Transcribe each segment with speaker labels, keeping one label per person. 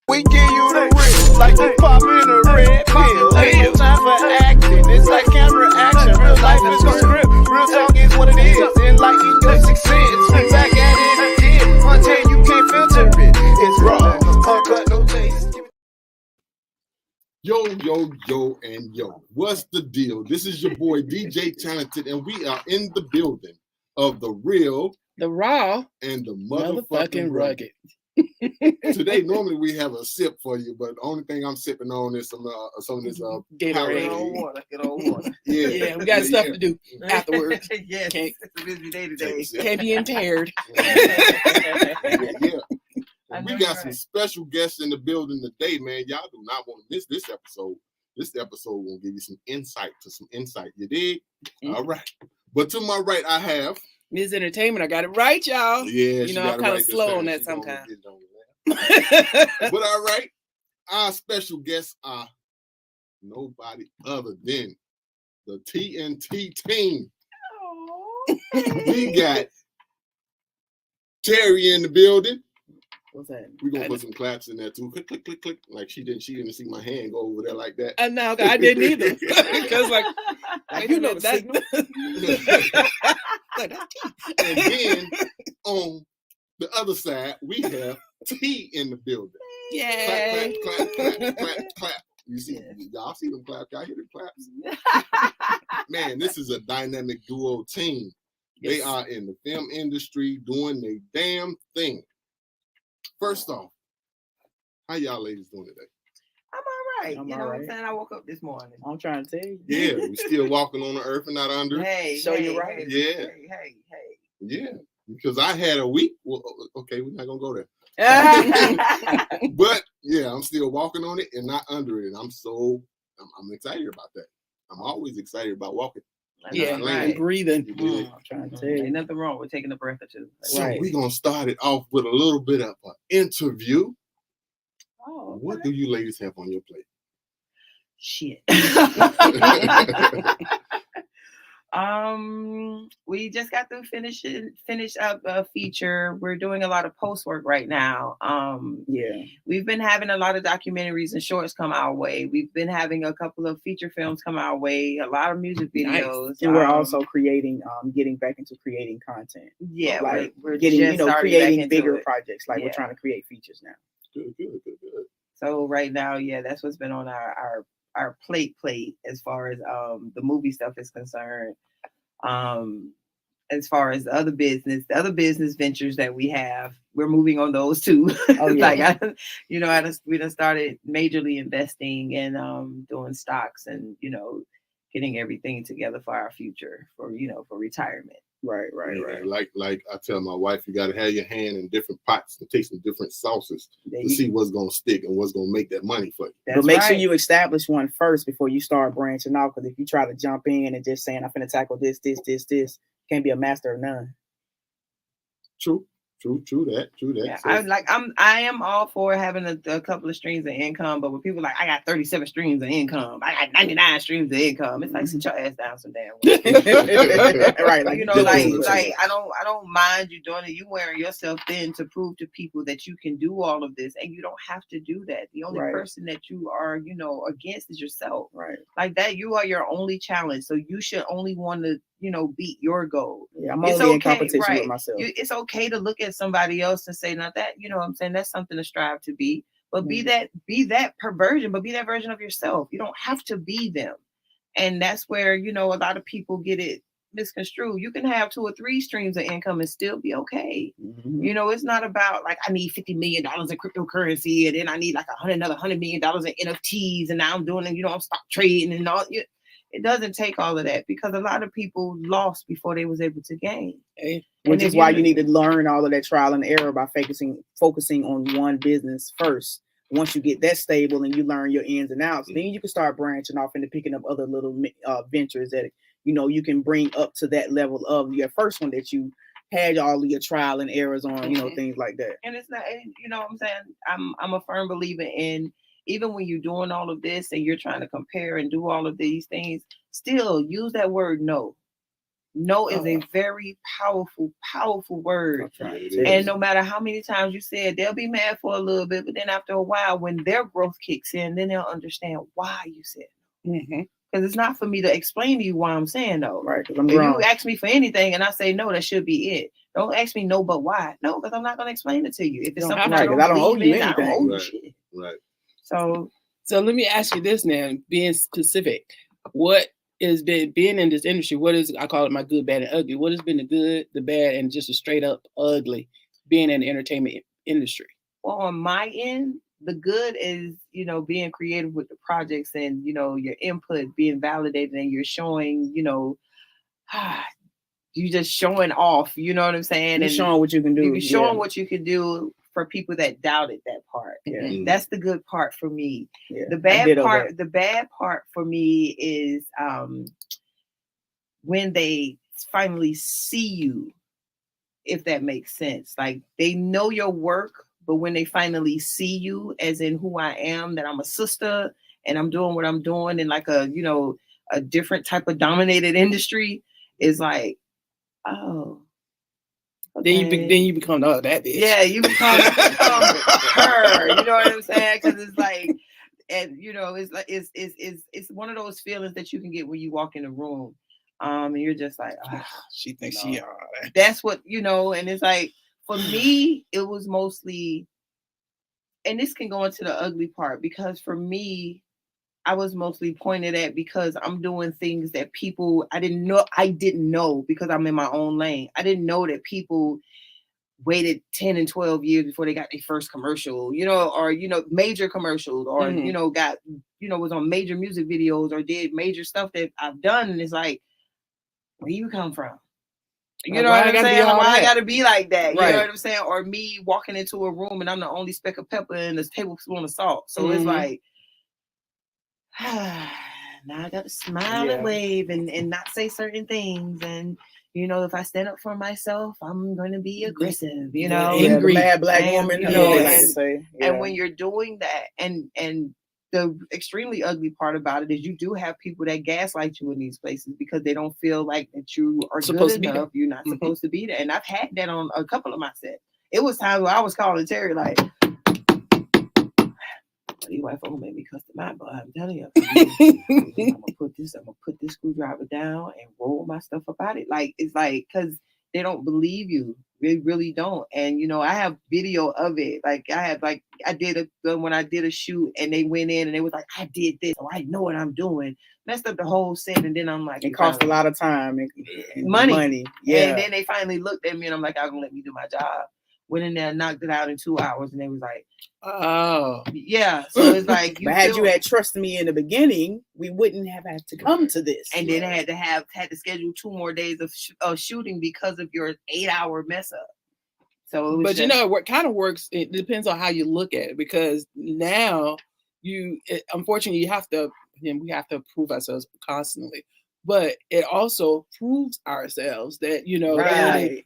Speaker 1: We give you the real, like we popping a red pill. Ain't no time for acting, it's like camera action. Real life is a script, real talk is what it is. Enlighten your sixth sense, we back at it again. Until you can't filter it, it's raw, uncut, no taste.
Speaker 2: Yo, and yo. What's the deal? This is your boy DJ Talented, and we are in the building of the real,
Speaker 3: the raw,
Speaker 2: and the motherfucking rugged. Today, normally we have a sip for you, but the only thing I'm sipping on is some of this
Speaker 3: Gatorade.
Speaker 1: Get on water.
Speaker 3: Yeah, we got stuff to do afterwards.
Speaker 1: Yes, it's a busy day today.
Speaker 3: Can't be impaired.
Speaker 2: Yeah. We got some special guests in the building today, man. Y'all do not want to miss this episode. This episode will give you some insight. You dig? Mm-hmm. All right. But to my right, I have
Speaker 3: Ms. Entertainment. I got it right, y'all.
Speaker 2: Yeah,
Speaker 3: you know I'm kind of slow on that sometimes.
Speaker 2: But all right, our special guests are nobody other than the TNT team. We got Tery in the building.
Speaker 3: What's that?
Speaker 2: We're gonna put some claps in there too. Click, click, click, click. Like she didn't see my hand go over there like that.
Speaker 3: No, I didn't either. Because like you know that.
Speaker 2: And then on the other side, we have T in the building.
Speaker 3: Yay!
Speaker 2: Clap. You see, y'all see them claps? Y'all hear them claps? Man, this is a dynamic duo team. Yes. They are in the film industry doing their damn thing. First off, how y'all ladies doing today?
Speaker 1: I'm all right. You know what I'm saying? I woke up this morning.
Speaker 3: I'm trying to tell you.
Speaker 2: Yeah, we still walking on the earth and not under.
Speaker 3: You're right.
Speaker 2: Yeah.
Speaker 1: Hey.
Speaker 2: Yeah, because I had a week. Well, okay, we're not gonna go there. But yeah, I'm still walking on it and not under it. I'm excited about that. I'm always excited about walking.
Speaker 3: And breathing.
Speaker 1: I'm trying to tell you. Ain't nothing wrong with taking a breath or two.
Speaker 2: So we're gonna start it off with a little bit of an interview.
Speaker 1: Oh, okay.
Speaker 2: What do you ladies have on your plate?
Speaker 1: Shit. We just got to finish up a feature. We're doing a lot of post work right now. We've been having a lot of documentaries and shorts come our way. We've been having a couple of feature films come our way, a lot of music videos.
Speaker 3: Nice. And we're also creating, getting back into creating content.
Speaker 1: Yeah,
Speaker 3: like
Speaker 1: we're
Speaker 3: getting, creating bigger projects. Like we're trying to create features now.
Speaker 2: Good.
Speaker 1: So right now, that's what's been on our plate as far as the movie stuff is concerned. As far as the other business ventures that we have, we're moving on those too. Oh, yeah. We done started majorly investing and doing stocks and getting everything together for our future for retirement.
Speaker 3: Right.
Speaker 2: Like I tell my wife, you got to have your hand in different pots and taste some different sauces to see what's going to stick and what's going to make that money for you.
Speaker 3: But make sure you establish one first before you start branching out. Because if you try to jump in and just saying, I'm going to tackle this, can't be a master of none.
Speaker 2: True that.
Speaker 1: Yeah, I am all for having a couple of streams of income, but when people are like, I got 37 streams of income, I got 99 streams of income, it's like, sit your ass down some damn way.
Speaker 3: Right,
Speaker 1: I don't mind you doing it. You wearing yourself thin to prove to people that you can do all of this, and you don't have to do that. The only person that you are, against is yourself.
Speaker 3: Right.
Speaker 1: Like that, you are your only challenge. So you should only want to, beat your goal.
Speaker 3: Yeah, I'm only in competition with myself.
Speaker 1: It's okay to look at somebody else and say, not that, what I'm saying, that's something to strive to be. But be that perversion, but be that version of yourself. You don't have to be them. And that's where, a lot of people get it misconstrued. You can have 2 or 3 streams of income and still be okay.
Speaker 3: Mm-hmm.
Speaker 1: It's not about like I need $50 million in cryptocurrency and then I need like another $100 million in NFTs and now I'm doing it, I'm stock trading and all. It doesn't take all of that because a lot of people lost before they was able to gain.
Speaker 3: Which is why you need to learn all of that trial and error by focusing on one business first. Once you get that stable and you learn your ins and outs, then you can start branching off into picking up other little ventures that you can bring up to that level of your first one that you had all of your trial and errors on, things like that.
Speaker 1: And it's not, what I'm saying, I'm a firm believer in, even when you're doing all of this and you're trying to compare and do all of these things, still use that word no. No is a very powerful, powerful word.
Speaker 2: Right.
Speaker 1: And no matter how many times you say it, they'll be mad for a little bit, but then after a while, when their growth kicks in, then they'll understand why you said no. Because it's not for me to explain to you why I'm saying no.
Speaker 3: Right.
Speaker 1: If you ask me for anything and I say no, that should be it. Don't ask me no, but why? No, because I'm not going to explain it to you. If it's something I don't owe you anything. I don't owe you shit.
Speaker 2: Right.
Speaker 4: So let me ask you this now, being specific. What has been being in this industry? What is, I call it my good, bad, and ugly. What has been the good, the bad, and just a straight up ugly being in the entertainment industry?
Speaker 1: Well, on my end, the good is, you know, being creative with the projects and, you know, your input being validated and you're showing, you know, you just showing off, you know what I'm saying?
Speaker 3: You're showing what you can do.
Speaker 1: You're showing what you can do for people that doubted that part.
Speaker 3: Yeah.
Speaker 1: That's the good part for me.
Speaker 3: Yeah.
Speaker 1: The bad part for me is when they finally see you, if that makes sense. Like they know your work, but when they finally see you as in who I am, that I'm a sister and I'm doing what I'm doing in like a, you know, a different type of dominated industry, is like, oh.
Speaker 4: Okay. Then you become that bitch.
Speaker 1: Yeah, you become her. You know what I'm saying? Because it's like, and you know, it's like it's one of those feelings that you can get when you walk in a room, and you're just like, oh,
Speaker 4: she thinks she are.
Speaker 1: That's what, you know. And it's like, for me, it was mostly, and this can go into the ugly part, because for me, I was mostly pointed at because I'm doing things that people I didn't know because I'm in my own lane. I didn't know that people waited 10 and 12 years before they got their first commercial, you know, or, you know, major commercials, or, you know, got, you know, was on major music videos or did major stuff that I've done. And it's like, where you come from? You know what I'm saying? Why I gotta be like that? You know what I'm saying? Or me walking into a room and I'm the only speck of pepper and a tablespoon of salt. So it's like, now I got to smile and wave and not say certain things. And, you know, if I stand up for myself, I'm going to be aggressive, you know.
Speaker 3: Angry, mad black woman,
Speaker 1: you know, and when you're doing that, and the extremely ugly part about it is you do have people that gaslight you in these places because they don't feel like that you are good enough. You're not supposed to be there. And I've had that on a couple of my sets. It was times where I was calling Terry like, these white folks made me cuss them out, but I'm telling you, I'm gonna put this screwdriver down and roll my stuff up out it. Like, it's like, because they don't believe you. They really don't. And, you know, I have video of it. Like, when I did a shoot and they went in and they was like, I did this, so I know what I'm doing. Messed up the whole set. And then I'm like,
Speaker 3: it cost a lot of time and money.
Speaker 1: Yeah. And then they finally looked at me and I'm like, I'm gonna let me do my job. Went in there, knocked it out in 2 hours, and they was like,
Speaker 4: oh,
Speaker 1: yeah. So it's like,
Speaker 3: but had you had trusted me in the beginning, we wouldn't have had to come to this.
Speaker 1: And then had to schedule 2 more days of shooting because of your 8-hour mess up. So,
Speaker 4: but you know what kind of works? It depends on how you look at it, because now unfortunately, we have to prove ourselves constantly. But it also proves ourselves that, you know,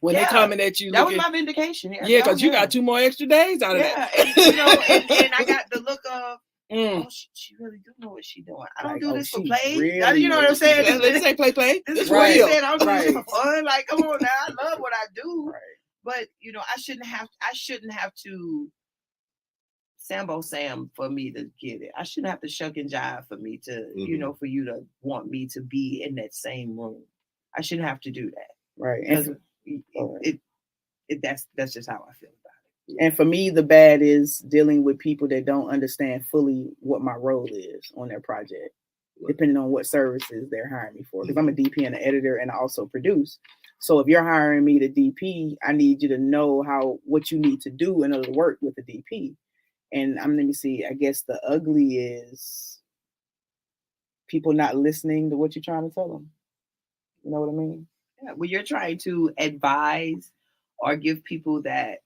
Speaker 4: when they coming at you,
Speaker 1: that was my vindication.
Speaker 4: Yeah, because you got 2 more extra days out of that.
Speaker 1: And, you know, and I got the look of, oh, she really do know what she's doing. I don't do this for play. Really, you know what I'm saying?
Speaker 4: Let's say play.
Speaker 1: This is what I'm saying. I'm doing this for fun. Like, come on now, I love what I do. Right. But, you know, I shouldn't have to Sambo Sam for me to get it. I shouldn't have to shuck and jive for me to, you know, for you to want me to be in that same room. I shouldn't have to do that.
Speaker 3: Right.
Speaker 1: That's just how I feel about it.
Speaker 3: And for me, the bad is dealing with people that don't understand fully what my role is on their project, depending on what services they're hiring me for. Because I'm a DP and an editor, and I also produce. So if you're hiring me to DP, I need you to know what you need to do in order to work with the DP. And let me see, I guess the ugly is people not listening to what you're trying to tell them. You know what I mean?
Speaker 1: Yeah, when you're trying to advise or give people that,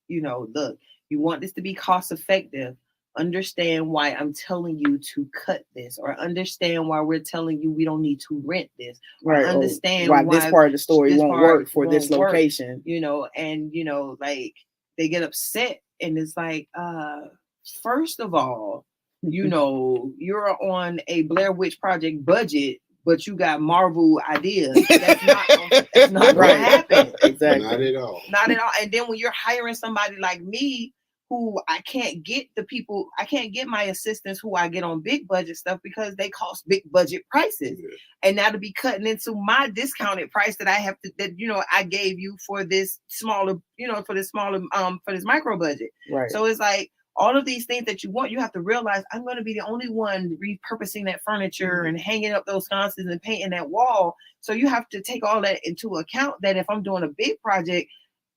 Speaker 1: you know, look, you want this to be cost effective, understand why I'm telling you to cut this, or understand why we're telling you we don't need to rent this, or understand
Speaker 3: why this part of the story won't work for this location.
Speaker 1: You know, and, you know, like, they get upset. And it's like, first of all, you know, you're on a Blair Witch Project budget but you got Marvel ideas. That's not gonna
Speaker 3: Right.
Speaker 1: happen.
Speaker 3: Exactly.
Speaker 2: Not at all.
Speaker 1: Not at all. And then when you're hiring somebody like me, who I can't get my assistants who I get on big budget stuff because they cost big budget prices.
Speaker 2: Yeah.
Speaker 1: And now to be cutting into my discounted price that I have to, that, you know, I gave you for this smaller, you know, for this micro budget.
Speaker 3: Right.
Speaker 1: So it's like all of these things that you want, you have to realize I'm going to be the only one repurposing that furniture and hanging up those sconces and painting that wall. So you have to take all that into account, that if I'm doing a big project,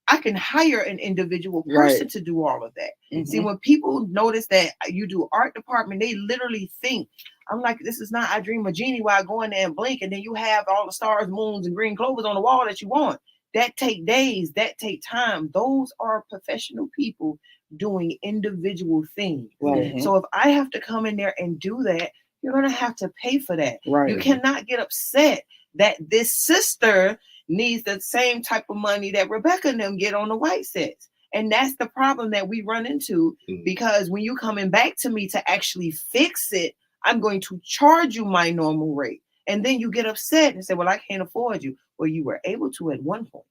Speaker 1: I can hire an individual person to do all of that.
Speaker 3: Mm-hmm.
Speaker 1: See, when people notice that you do art department, they literally think, I'm like, this is not I Dream of Genie where I go in there and blink and then you have all the stars, moons, and green clovers on the wall that you want. That take days, that take time. Those are professional people doing individual things.
Speaker 3: Right.
Speaker 1: So if I have to come in there and do that, you're going to have to pay for that.
Speaker 3: Right.
Speaker 1: You cannot get upset that this sister needs the same type of money that Rebecca and them get on the white sets. And that's the problem that we run into, because when you coming back to me to actually fix it, I'm going to charge you my normal rate. And then you get upset and say, well, I can't afford you. Well, you were able to at one point,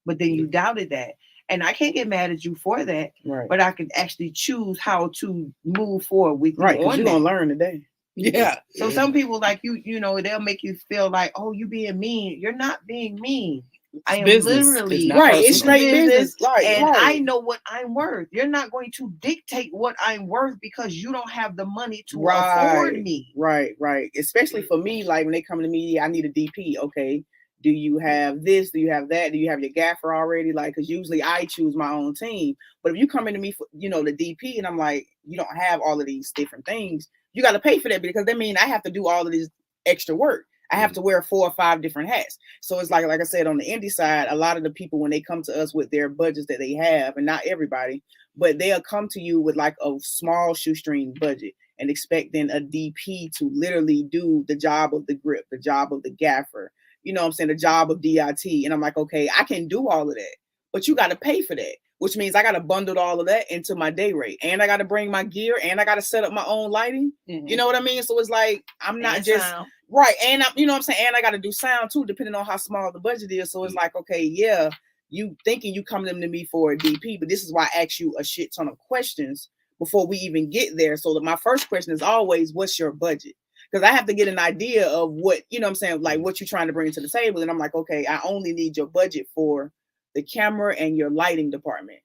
Speaker 1: but then you doubted that. And I can't get mad at you for that, but I can actually choose how to move forward with you.
Speaker 3: Right, because you're going to learn today.
Speaker 4: Yeah.
Speaker 1: So some people like you know, they'll make you feel like, oh, you being mean. You're not being mean. I am literally
Speaker 3: it's straight business.
Speaker 1: And I know what I'm worth. You're not going to dictate what I'm worth because you don't have the money to afford me.
Speaker 3: Right. Especially for me, like when they come to me, I need a DP. Okay. Do you have this? Do you have that? Do you have your gaffer already? Like, because usually I choose my own team. But if you come into me for, you know, the DP, and I'm like, you don't have all of these different things, you got to pay for that, because that means I have to do all of this extra work. I have to wear 4 or 5 different hats. So it's like I said, on the indie side, a lot of the people, when they come to us with their budgets that they have, and not everybody, but they'll come to you with like a small shoestring budget and expect then a DP to literally do the job of the grip, the job of the gaffer, you know what I'm saying, the job of DIT. And I'm like, okay, I can do all of that, but you got to pay for that, which means I got to bundle all of that into my day rate. And I got to bring my gear, and I got to set up my own lighting. You know what I mean? So it's like, I'm not just...
Speaker 1: Sound.
Speaker 3: Right. And you know what I'm saying? And I got to do sound too, depending on how small the budget is. So it's like, okay, yeah, you thinking you coming to me for a DP, but this is why I ask you a shit ton of questions before we even get there. So that my first question is always, what's your budget? Because I have to get an idea of what, you know what I'm saying, like what you're trying to bring to the table. And I'm like, okay, I only need your budget for the camera and your lighting department.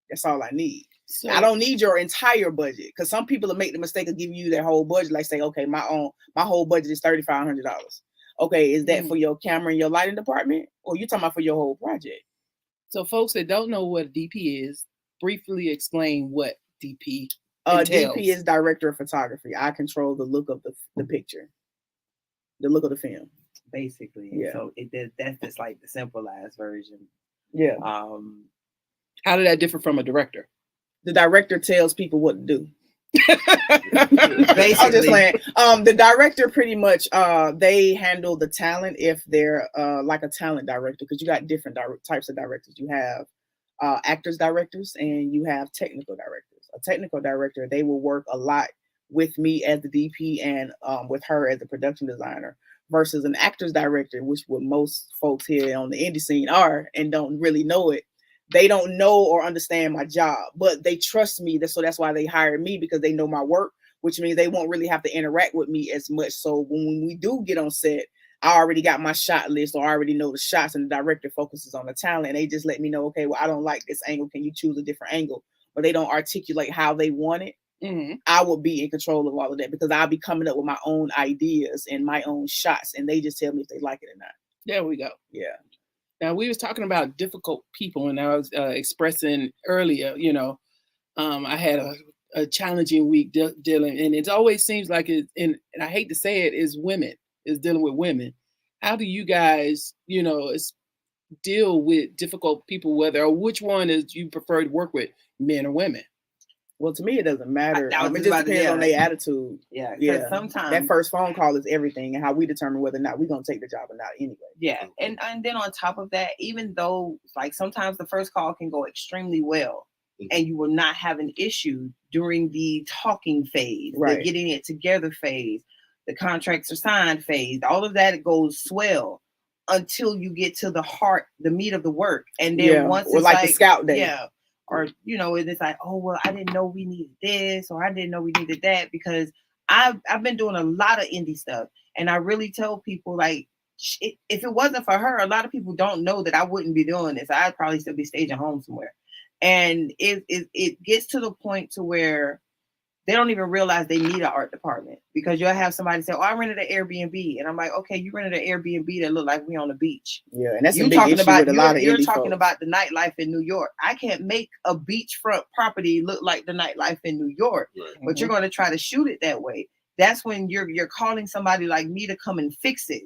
Speaker 3: That's all I need. So, I don't need your entire budget, because some people will make the mistake of giving you their whole budget. Like say, okay, my whole budget is $3,500. Okay, is that for your camera and your lighting department, or you talking about for your whole project?
Speaker 4: So folks that don't know what DP is, briefly explain what DP entails.
Speaker 3: DP is director of photography. I control the look of the picture, the look of the film,
Speaker 1: basically.
Speaker 3: Yeah.
Speaker 1: So that's just like the simplified version.
Speaker 3: Yeah.
Speaker 4: How did that differ from a director?
Speaker 3: The director tells people what to do.
Speaker 1: Basically.
Speaker 3: I'm just saying. The director pretty much they handle the talent if they're like a talent director, because you got different types of directors. You have actors directors, and you have technical directors. A technical director, they will work a lot with me as the DP and with her as the production designer, versus an actors director, which what most folks here on the indie scene are and don't really know it. They don't know or understand my job, but they trust me. So that's why they hire me, because they know my work, which means they won't really have to interact with me as much. So when we do get on set, I already got my shot list, or I already know the shots, and the director focuses on the talent. And they just let me know, okay, well, I don't like this angle. Can you choose a different angle? But they don't articulate how they want it. I will be in control of all of that, because I'll be coming up with my own ideas and my own shots, and they just tell me if they like it or not.
Speaker 4: There we go.
Speaker 3: Yeah.
Speaker 4: Now, we was talking about difficult people, and I was expressing earlier, you know, I had a challenging week dealing, and it always seems like it, and I hate to say it, is dealing with women. How do you guys, you know, deal with difficult people, or which one is you prefer to work with, men or women?
Speaker 3: Well, to me, it doesn't matter. It just depends on their attitude.
Speaker 1: Yeah. Sometimes
Speaker 3: that first phone call is everything, and how we determine whether or not we're going to take the job or not anyway.
Speaker 1: Yeah. And then on top of that, even though like sometimes the first call can go extremely well, and you will not have an issue during the talking phase, the getting it together phase, the contracts are signed phase. All of that goes swell until you get to the heart, the meat of the work. And then once
Speaker 3: or
Speaker 1: it's
Speaker 3: like the scout day.
Speaker 1: Yeah. Or, you know, it's like, oh, well, I didn't know we needed this, or I didn't know we needed that, because I've been doing a lot of indie stuff. And I really tell people, like, if it wasn't for her, a lot of people don't know that I wouldn't be doing this. I'd probably still be staging home somewhere. And it gets to the point to where they don't even realize they need an art department, because you'll have somebody say, oh, I rented an Airbnb. And I'm like, okay, you rented an Airbnb that look like we on the beach.
Speaker 3: Yeah, and that's
Speaker 1: you
Speaker 3: a big
Speaker 1: talking
Speaker 3: issue
Speaker 1: about,
Speaker 3: with a lot of
Speaker 1: you're
Speaker 3: indie
Speaker 1: talking
Speaker 3: folks.
Speaker 1: about the nightlife in New York. I can't make a beachfront property look like the nightlife in New York, but you're going to try to shoot it that way. That's when you're calling somebody like me to come and fix it.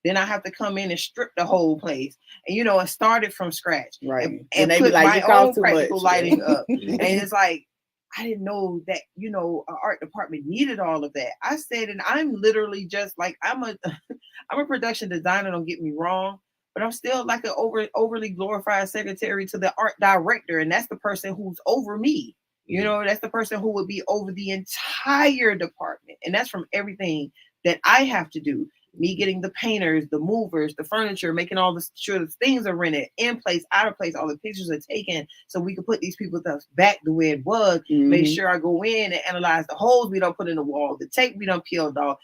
Speaker 1: Then I have to come in and strip the whole place, and you know, and start it from scratch,
Speaker 3: right?
Speaker 1: And
Speaker 3: they
Speaker 1: put
Speaker 3: be like,
Speaker 1: my
Speaker 3: you cost
Speaker 1: own
Speaker 3: too
Speaker 1: practical
Speaker 3: much.
Speaker 1: lighting up. And it's like, I didn't know that, you know, an art department needed all of that. I said, and I'm literally just like, I'm a production designer, don't get me wrong, but I'm still like an overly glorified secretary to the art director, and that's the person who's over me. You know, that's the person who would be over the entire department, and that's from everything that I have to do. Me getting the painters, the movers, the furniture, making all the sure the things are rented, in place, out of place, all the pictures are taken, so we can put these people's stuff back the way it was. Make sure I go in and analyze the holes we don't put in the wall, the tape we don't peeled off.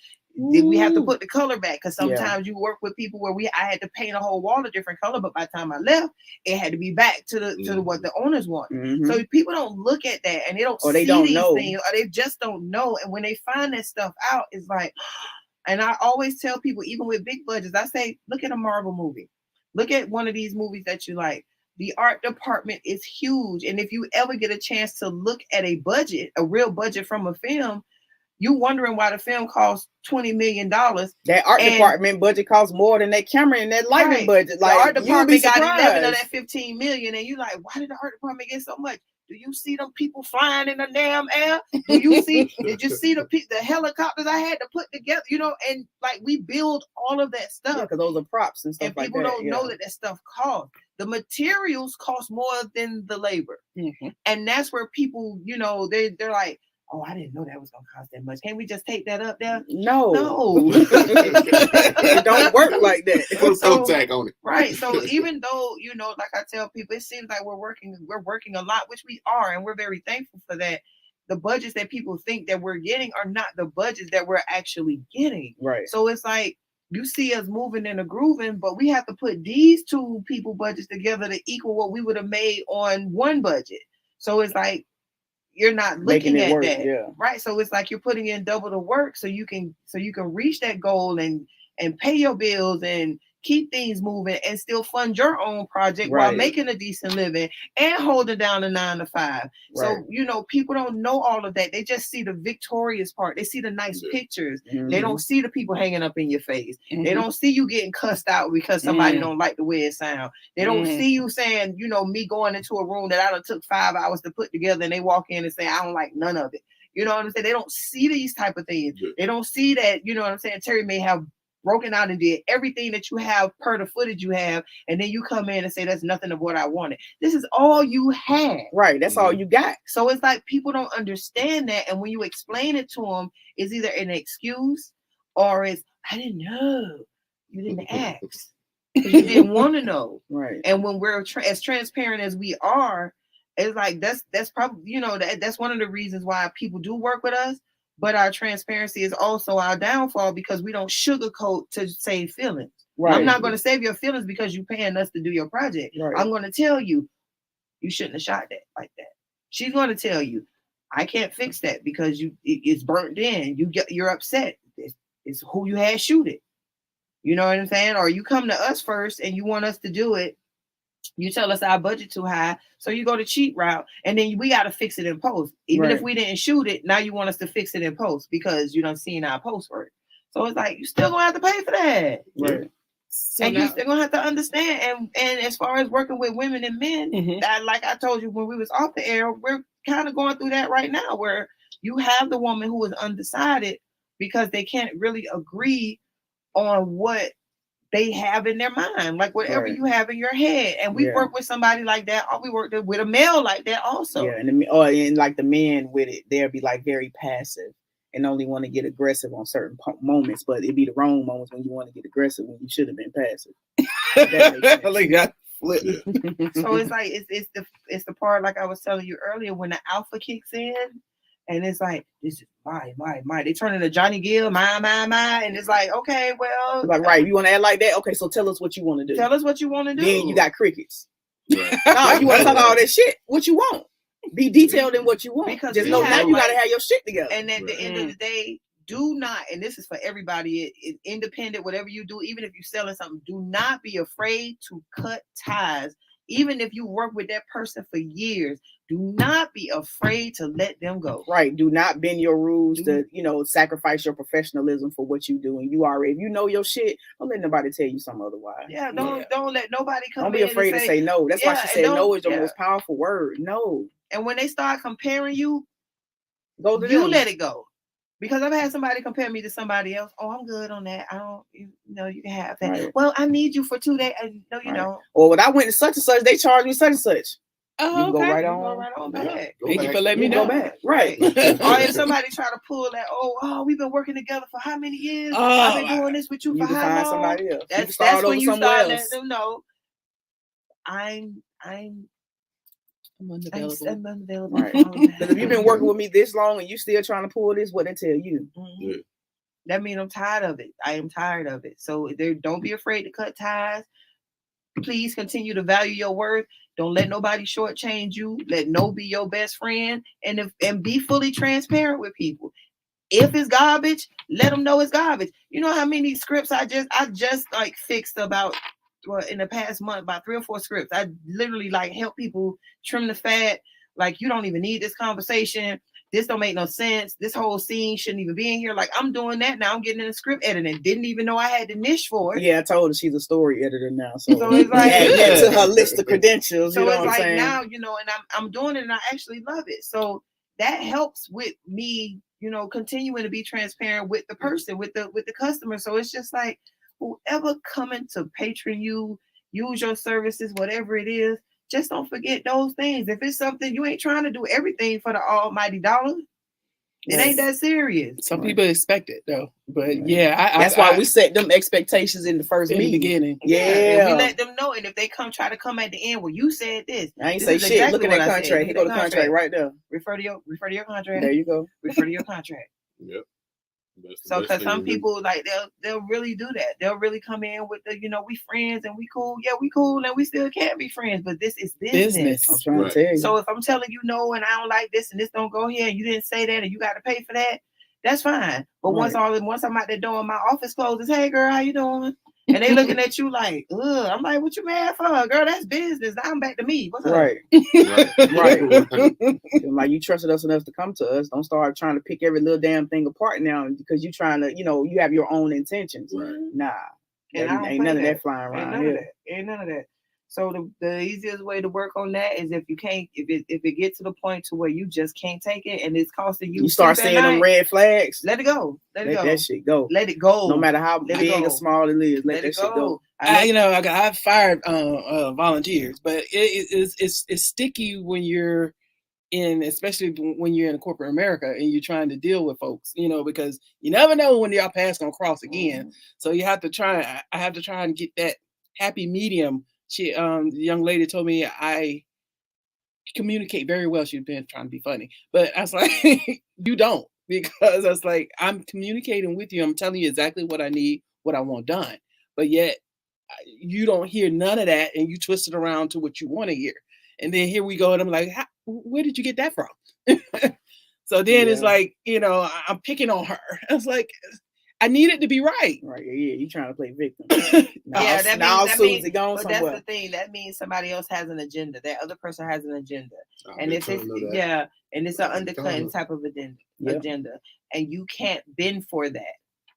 Speaker 1: Did we have to put the color back? Because sometimes you work with people where I had to paint a whole wall a different color, but by the time I left, it had to be back to the what the owners want. So people don't look at that, and they don't see these things, or they just don't know. And when they find that stuff out, it's like. And I always tell people, even with big budgets, I say, look at a Marvel movie. Look at one of these movies that you like. The art department is huge. And if you ever get a chance to look at a budget, a real budget from a film, you wondering why the film costs $20 million.
Speaker 3: That art department budget costs more than that camera and that lighting budget. Like,
Speaker 1: the art department got 11 of
Speaker 3: that
Speaker 1: 15 million. And you're like, why did the art department get so much? Do you see them people flying in the damn air? Do you see? Did you see the helicopters I had to put together? You know, and like we build all of that stuff.
Speaker 3: Yeah, because those are props and stuff
Speaker 1: and
Speaker 3: like that.
Speaker 1: People don't know that stuff costs. The materials cost more than the labor, and that's where people, you know, they're like, oh, I didn't know that was gonna cost that much. Can't we just take that up there?
Speaker 3: No. It don't work like that.
Speaker 2: Put a toe tag on it.
Speaker 1: Right. So even though, you know, like I tell people, it seems like we're working a lot, which we are, and we're very thankful for that. The budgets that people think that we're getting are not the budgets that we're actually getting.
Speaker 3: Right.
Speaker 1: So it's like you see us moving and grooving, but we have to put these two people budgets together to equal what we would have made on one budget. So it's like you're not looking at that, right? So it's like you're putting in double the work so you can reach that goal and pay your bills and keep things moving and still fund your own project while making a decent living and holding down a 9 to 5. So, you know, people don't know all of that. They just see the victorious part. They see the nice pictures. They don't see the people hanging up in your face. They don't see you getting cussed out because somebody don't like the way it sounds. They don't see you saying, you know, me going into a room that I done took 5 hours to put together, and they walk in and say, I don't like none of it. You know what I'm saying? They don't see these type of things. They don't see that, you know what I'm saying? Tery may have broken out and did everything that you have per the footage you have, and then you come in and say that's nothing of what I wanted. This is all you had.
Speaker 3: Right. That's all you got.
Speaker 1: So it's like people don't understand that, and when you explain it to them, it's either an excuse or it's I didn't know. You didn't ask. You didn't want to know.
Speaker 3: Right.
Speaker 1: And when we're as transparent as we are, it's like that's probably, you know, that's one of the reasons why people do work with us. But our transparency is also our downfall, because we don't sugarcoat to save feelings. Right. I'm not going to save your feelings because you're paying us to do your project. Right. I'm going to tell you, you shouldn't have shot that like that. She's going to tell you, I can't fix that because it's burnt in. You're upset. It's who you had shoot it. You know what I'm saying? Or you come to us first and you want us to do it. You tell us our budget too high, so you go the cheap route, and then we got to fix it in post. Even if we didn't shoot it, now you want us to fix it in post because you done seen our post work. So it's like you still gonna have to pay for that,
Speaker 3: right?
Speaker 1: So and you still gonna have to understand. And as far as working with women and men, that, like I told you when we was off the air, we're kind of going through that right now, where you have the woman who is undecided because they can't really agree on what they have in their mind, like whatever you have in your head. And we work with somebody like that, or we work with a male like that also.
Speaker 3: Yeah, and like the men with it, they'll be like very passive. and only want to get aggressive on certain moments, but it'd be the wrong moments when you want to get aggressive when you should have been passive. That makes sense.
Speaker 4: Like that.
Speaker 1: So it's like it's the part like I was telling you earlier when the alpha kicks in, and it's like this is my. They turn into Johnny Gill, my, and it's like okay, well,
Speaker 3: like right, you want to act like that? Okay, so tell us what you want to do.
Speaker 1: Tell us what you want to do.
Speaker 3: Then you got crickets.
Speaker 2: Right.
Speaker 3: No, you want to talk all that shit. What you want? Be detailed in what you want.
Speaker 1: Because
Speaker 3: just know now you got to have your shit together.
Speaker 1: And at the end of the day, do not, and this is for everybody, independent, whatever you do, even if you're selling something, do not be afraid to cut ties. Even if you work with that person for years, do not be afraid to let them go.
Speaker 3: Right. Do not bend your rules to, sacrifice your professionalism for what you do. And you already, if you know your shit, don't let nobody tell you something otherwise.
Speaker 1: Yeah, don't let nobody come in.
Speaker 3: Don't be afraid to say no. That's why she said no is the most powerful word. No.
Speaker 1: And when they start comparing you,
Speaker 3: go to
Speaker 1: you
Speaker 3: them.
Speaker 1: let it go. Because I've had somebody compare me to somebody else. Oh, I'm good on that. I don't, you can have that. Right. Well, I need you for 2 days. No, you don't.
Speaker 3: Or when I went to such and such, they charged me such and such.
Speaker 1: Oh,
Speaker 3: you can go right on.
Speaker 1: Go right on back.
Speaker 4: Thank you for letting me know.
Speaker 3: Go back. Right.
Speaker 1: Or if somebody try to pull that, we've been working together for how many years? I've been doing this with you for how long?
Speaker 3: Somebody else.
Speaker 1: That's when you start letting them know. I'm unavailable.
Speaker 3: Right. But if you've been working with me this long and you still trying to pull this, what they tell you?
Speaker 1: Mm-hmm. Yeah. That means I'm tired of it. I am tired of it. So don't be afraid to cut ties. Please continue to value your worth. Don't let nobody shortchange you. Let no be your best friend, and be fully transparent with people. If it's garbage, let them know it's garbage. You know how many scripts I just like fixed about. Well, in the past month, about 3 or 4 scripts. I literally like help people trim the fat. Like, you don't even need this conversation. This don't make no sense. This whole scene shouldn't even be in here. Like, I'm doing that now. I'm getting in the script editing. Didn't even know I had the niche for it.
Speaker 3: Yeah, I told her she's a story editor now. So
Speaker 1: it's like
Speaker 3: add that to her list of credentials.
Speaker 1: So
Speaker 3: you know
Speaker 1: it's
Speaker 3: what
Speaker 1: like
Speaker 3: I'm saying?
Speaker 1: now, and I'm doing it and I actually love it. So that helps with me, continuing to be transparent with the person, with the customer. So it's just like, whoever coming to patron you, use your services, whatever it is, just don't forget those things. If it's something, you ain't trying to do everything for the almighty dollar. It ain't that serious.
Speaker 4: Some people expect it though, but
Speaker 3: that's why we set them expectations in the
Speaker 4: beginning.
Speaker 3: Yeah,
Speaker 1: we let them know, and if they try to come at the end, well, you said this.
Speaker 3: I ain't say shit. Exactly. Look at that contract. Here go the contract right there.
Speaker 1: Refer to your contract.
Speaker 3: There you go.
Speaker 1: Refer to your contract.
Speaker 2: Yep.
Speaker 1: So, because some people like they'll really do that. They'll really come in with the we friends and we cool. Yeah, we cool and we still can't be friends. But this is business.
Speaker 3: I'm trying to tell you.
Speaker 1: So if I'm telling you no and I don't like this and this don't go here and you didn't say that and you got to pay for that, that's fine. But once I'm out the door and my office closes, hey girl, how you doing? And they looking at you like, ugh. I'm like, what you mad for, girl? That's business. Now I'm back to me. What's up?
Speaker 3: Right. Like, you trusted us enough to come to us. Don't start trying to pick every little damn thing apart now because you trying to, you have your own intentions.
Speaker 2: Right.
Speaker 3: Nah. Ain't none of that flying around here.
Speaker 1: Ain't none of that. So the easiest way to work on that is if it gets to the point to where you just can't take it and it's costing you.
Speaker 3: You start seeing them red flags.
Speaker 1: Let it go. Let
Speaker 3: that shit go.
Speaker 1: Let it go.
Speaker 3: No matter how big or small it is, let that shit go.
Speaker 4: I've fired volunteers, but it's sticky when you're especially when you're in corporate America and you're trying to deal with folks, because you never know when your paths gonna cross again. Mm-hmm. So you have to try. I have to try and get that happy medium. She, the young lady told me I communicate very well. She's been trying to be funny, but I was like, you don't, because I was like, I'm communicating with you. I'm telling you exactly what I need, what I want done, but yet you don't hear none of that, and you twist it around to what you want to hear. And then here we go, and I'm like, where did you get that from? So then it's like, I'm picking on her. I was like, I need it to be right.
Speaker 3: Right. Yeah. You trying to play victim.
Speaker 1: That's
Speaker 3: somewhere.
Speaker 1: the thing. That means somebody else has an agenda. That other person has an agenda. And it's and it's an undercutting type of agenda. And you can't bend for that.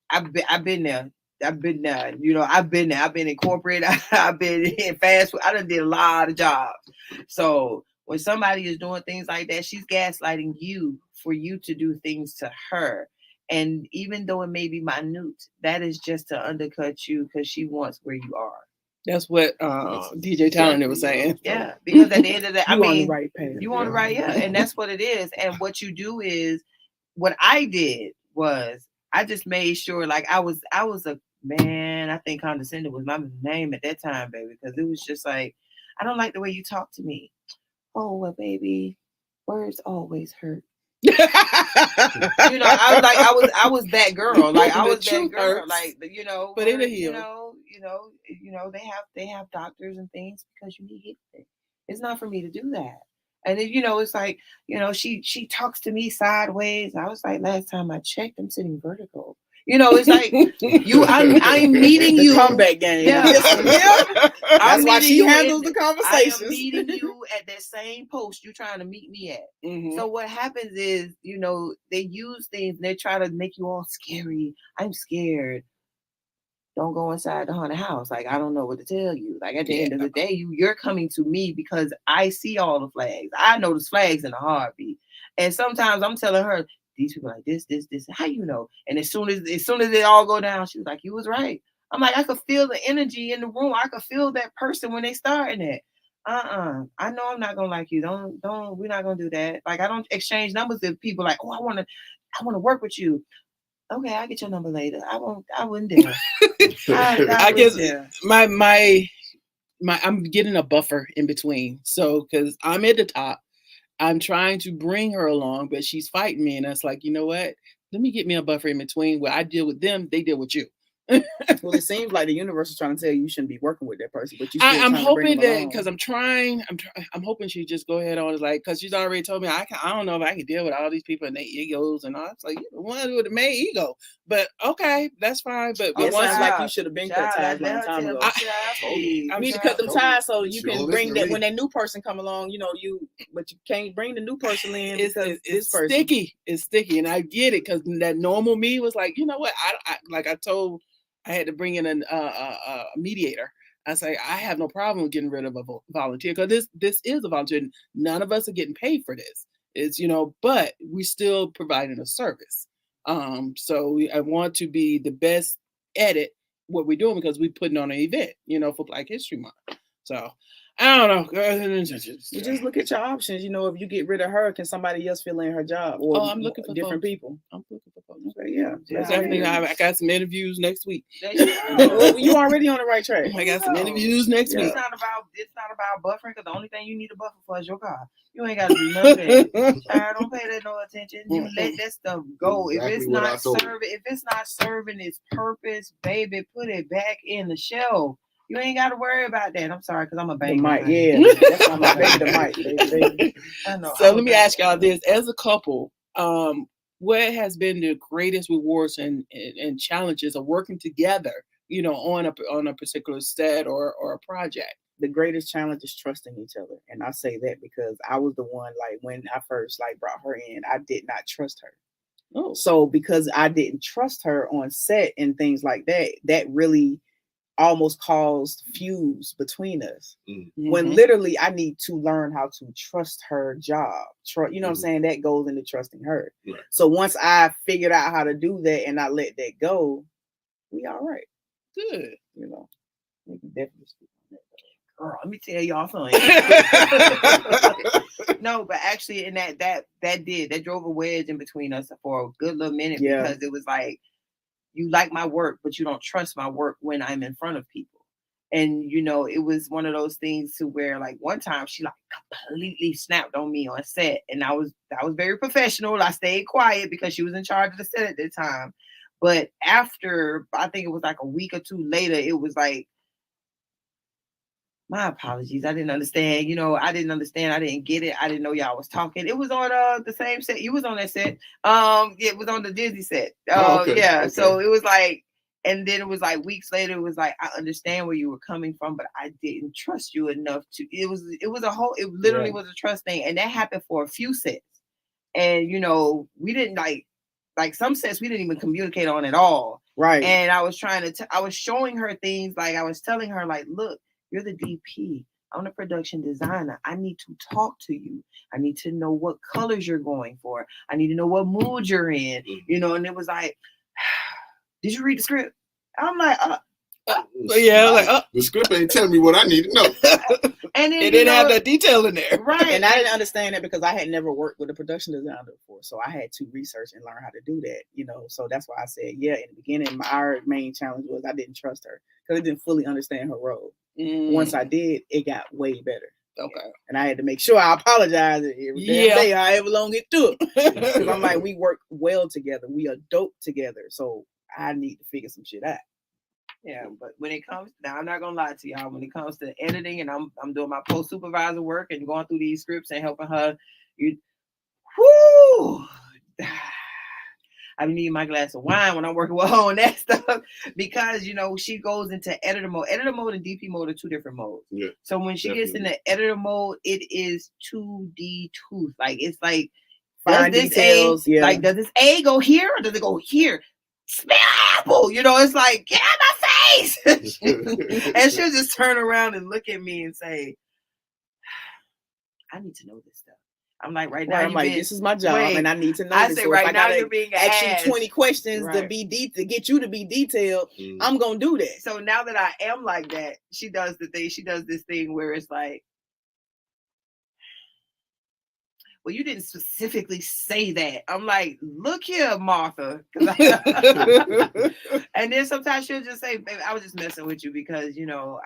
Speaker 1: I've been there. I've been there. I've been there. I've been in corporate. I've been in fast food. I done did a lot of jobs. So when somebody is doing things like that, she's gaslighting you for you to do things to her. And even though it may be minute, that is just to undercut you because she wants where you are.
Speaker 4: That's what DJ Talent was saying.
Speaker 1: Yeah, because at the end of the day,
Speaker 3: you on the right path.
Speaker 1: You on the right, and that's what it is. And what you do is, what I did was I just made sure like I was a man, I think condescending was my name at that time, baby, because it was just like, I don't like the way you talk to me. Oh well, baby, words always hurt. You know, I was that girl. Like I
Speaker 4: The
Speaker 1: was that
Speaker 4: truth
Speaker 1: girl.
Speaker 4: hurts,
Speaker 1: Like
Speaker 4: but it'll
Speaker 1: you
Speaker 4: heal.
Speaker 1: know, they have doctors and things because you need healing. It's not for me to do that. And then, it's like, she talks to me sideways. I was like, last time I checked, I'm sitting vertical. It's like I'm meeting
Speaker 3: The
Speaker 1: you.
Speaker 3: comeback game.
Speaker 1: Yeah.
Speaker 3: That's why she handles the
Speaker 1: I
Speaker 3: conversations.
Speaker 1: am meeting you at that same post you're trying to meet me at.
Speaker 4: Mhm.
Speaker 1: So what happens is, they use things and they try to make you all scary. I'm scared. Don't go inside the haunted house. Like, I don't know what to tell you. Like, at the end of the day, you're coming to me because I see all the flags. I notice flags in a heartbeat. And sometimes I'm telling her, these people like this, how you know? And as soon as they all go down, she was like, you was right. I'm like, I could feel the energy in the room. I could feel that person when they starting it. I know I'm not gonna like you. We're not gonna do that. Like, I don't exchange numbers with people like, oh, I wanna work with you. Okay, I'll get your number later. I wouldn't dare.
Speaker 4: I guess my I'm getting a buffer in between. So because I'm at the top, I'm trying to bring her along, but she's fighting me, and that's like, you know what? Let me get me a buffer in between where I deal with them, they deal with you.
Speaker 3: Well, it seems like the universe is trying to tell you shouldn't be working with that person, but you.
Speaker 4: I'm hoping that because I'm hoping she just go ahead on like because she's already told me I don't know if I can deal with all these people and their egos and all. It's like, you the one with the main ego, but okay, that's fine. But
Speaker 3: it
Speaker 4: once
Speaker 3: sounds like you should have been cut ties a long time ago.
Speaker 4: I
Speaker 3: need to cut them ties so you can bring that when that new person come along. But you can't bring the new person in because this person
Speaker 4: sticky. It's sticky, and I get it because that normal me was like, you know what? I had to bring in a mediator. I say I have no problem getting rid of a volunteer because this is a volunteer. None of us are getting paid for this. It's but we still providing a service. So I want to be the best at it what we're doing because we're putting on an event, for Black History Month. So I don't know.
Speaker 3: You just look at your options. If you get rid of her, can somebody else fill in her job? Or
Speaker 4: I'm looking for
Speaker 3: different people.
Speaker 4: I'm looking for folks.
Speaker 3: Okay, yeah.
Speaker 4: Definitely. I got some interviews next week.
Speaker 3: Well, you already on the right track.
Speaker 4: I got some interviews next week.
Speaker 1: It's not about buffering because the only thing you need to buffer for is your car. You ain't got to do none of that. Child, don't pay that no attention. You let that stuff go.
Speaker 2: Exactly
Speaker 1: if it's not serving its purpose, baby, put it back in the shelf. You ain't got to worry about that. I'm sorry, because I'm a banger.
Speaker 3: The mic, yeah. That's why my baby, the mic.
Speaker 1: I know.
Speaker 4: So let me ask y'all this: as a couple, what has been the greatest rewards and challenges of working together? On a particular set or a project.
Speaker 3: The greatest challenge is trusting each other, and I say that because I was the one like when I first brought her in, I did not trust her.
Speaker 4: Oh,
Speaker 3: so because I didn't trust her on set and things like that, that really almost caused fuse between us.
Speaker 2: Mm-hmm.
Speaker 3: When literally I need to learn how to trust her job. You know what I'm saying? That goes into trusting her.
Speaker 2: Right.
Speaker 3: So once I figured out how to do that and I let that go, we all right.
Speaker 4: Good.
Speaker 3: We can definitely speak on that.
Speaker 1: Girl, let me tell y'all something. No, but actually, and that drove a wedge in between us for a good little minute because it was like, you like my work, but you don't trust my work when I'm in front of people. And, it was one of those things to where like one time she completely snapped on me on set. And I was very professional. I stayed quiet because she was in charge of the set at the time. But after, I think it was like a week or two later, it was like, my apologies. I didn't understand. I didn't understand. I didn't get it. I didn't know y'all was talking. It was on the same set. You was on that set. It was on the Disney set.
Speaker 2: Okay.
Speaker 1: Yeah. Okay. So it was like, and then it was like weeks later, it was like, I understand where you were coming from, but I didn't trust you enough to, it was it literally was a trust thing. And that happened for a few sets. And, we didn't like some sets we didn't even communicate on at all.
Speaker 3: Right.
Speaker 1: And I was I was showing her things, like I was telling her like, look, you're the DP. I'm the production designer. I need to talk to you. I need to know what colors you're going for. I need to know what mood you're in. And it was like, did you read the script? I'm like,
Speaker 4: Yeah, like
Speaker 2: the script ain't telling me what I need to know.
Speaker 1: And then
Speaker 4: it didn't have that detail in there.
Speaker 1: right.
Speaker 3: And I didn't understand that because I had never worked with a production designer before. So I had to research and learn how to do that, you know. So that's why I said, yeah, in the beginning, our main challenge was I didn't trust her because I didn't fully understand her role. Once I did, it got way better.
Speaker 4: Okay.
Speaker 3: And I had to make sure I apologize every damn day, however long it took. Because I'm like, we work well together. We are dope together. So I need to figure some shit out.
Speaker 1: Yeah, but when it comes now, I'm not gonna lie to y'all. When it comes to editing, and I'm doing my post supervisor work and going through these scripts and helping her, I need my glass of wine when I'm working with her on that stuff because you know she goes into editor mode. Editor mode and DP mode are two different modes.
Speaker 2: Yeah,
Speaker 1: so when she gets in the editor mode, it is 2D tooth. Like it's like
Speaker 3: fine details.
Speaker 1: Like does this A go here or does it go here? Smell apple, you know, it's like, get out my face. And she'll just turn around and look at me and say, I need to know this stuff. I'm like, right now,
Speaker 3: I'm like, this is my job and I need to know this.
Speaker 1: Say, right now, you're being
Speaker 3: asked you 20 questions to get you to be detailed. I'm gonna do that.
Speaker 1: So now that I am like that, she does this thing where it's like, well, you didn't specifically say that. I'm like, look here, Martha. And then sometimes she'll just say, baby, I was just messing with you because, you know,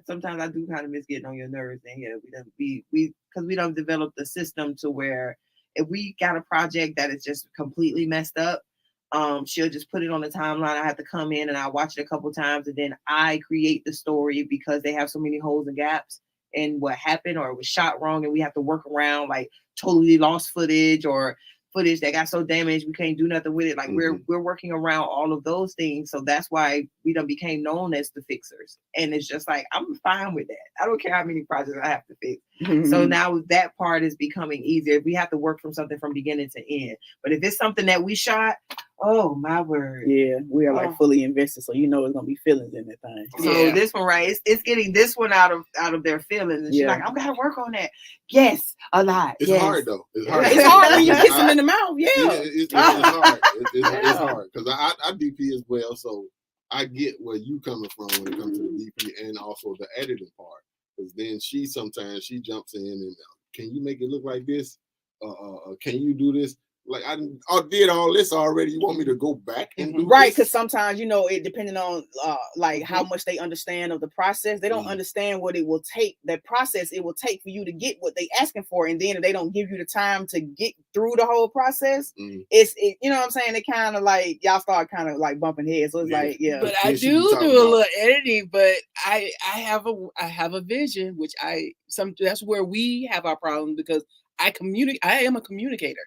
Speaker 1: sometimes I do kind of miss getting on your nerves. And yeah, because we don't develop the system to where if we got a project that is just completely messed up, she'll just put it on the timeline. I have to come in and I watch it a couple times and then I create the story because they have so many holes and gaps in what happened or it was shot wrong and we have to work around like totally lost footage or footage that got so damaged we can't do nothing with it. Like we're working around all of those things. So that's why we done became known as the fixers. And it's just like, I'm fine with that. I don't care how many projects I have to fix. So now that part is becoming easier. We have to work from something from beginning to end. But if it's something that we shot, oh my word.
Speaker 3: Yeah, we are like fully invested. So you know it's gonna be feelings in that thing.
Speaker 1: So this one, right? It's getting this one out of their feelings. And she's like, I've got to work on that. Yes, a lot.
Speaker 2: It's hard though. It's hard.
Speaker 3: It's hard when you kiss them in the mouth. Yeah,
Speaker 2: it's hard. It's hard because I DP as well. So I get where you coming from when it comes to the DP and also the editing part. Because then sometimes she jumps in and can you make it look like this? Can you do this? Like I did all this already. You want me to go back and do
Speaker 3: right? Because sometimes you know it depending on like how much they understand of the process. They don't understand what it will take. That process it will take for you to get what they asking for, and then if they don't give you the time to get through the whole process, it's you know what I'm saying. It kind of like y'all start kind of like bumping heads. So it's like
Speaker 4: But I do a little editing. But I have a vision, which that's where we have our problem because I am a communicator.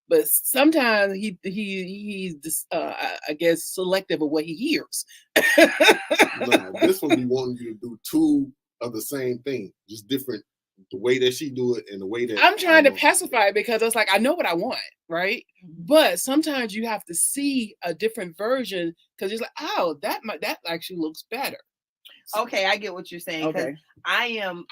Speaker 4: But sometimes he's just, I guess, selective of what he hears.
Speaker 2: No, this one be wanting you to do two of the same thing, just different. The way that she do it and the way that
Speaker 4: I'm trying to pacify it because it's like I know what I want, right? But sometimes you have to see a different version because it's like, oh, that actually looks better.
Speaker 1: Okay, I get what you're saying. Okay, I am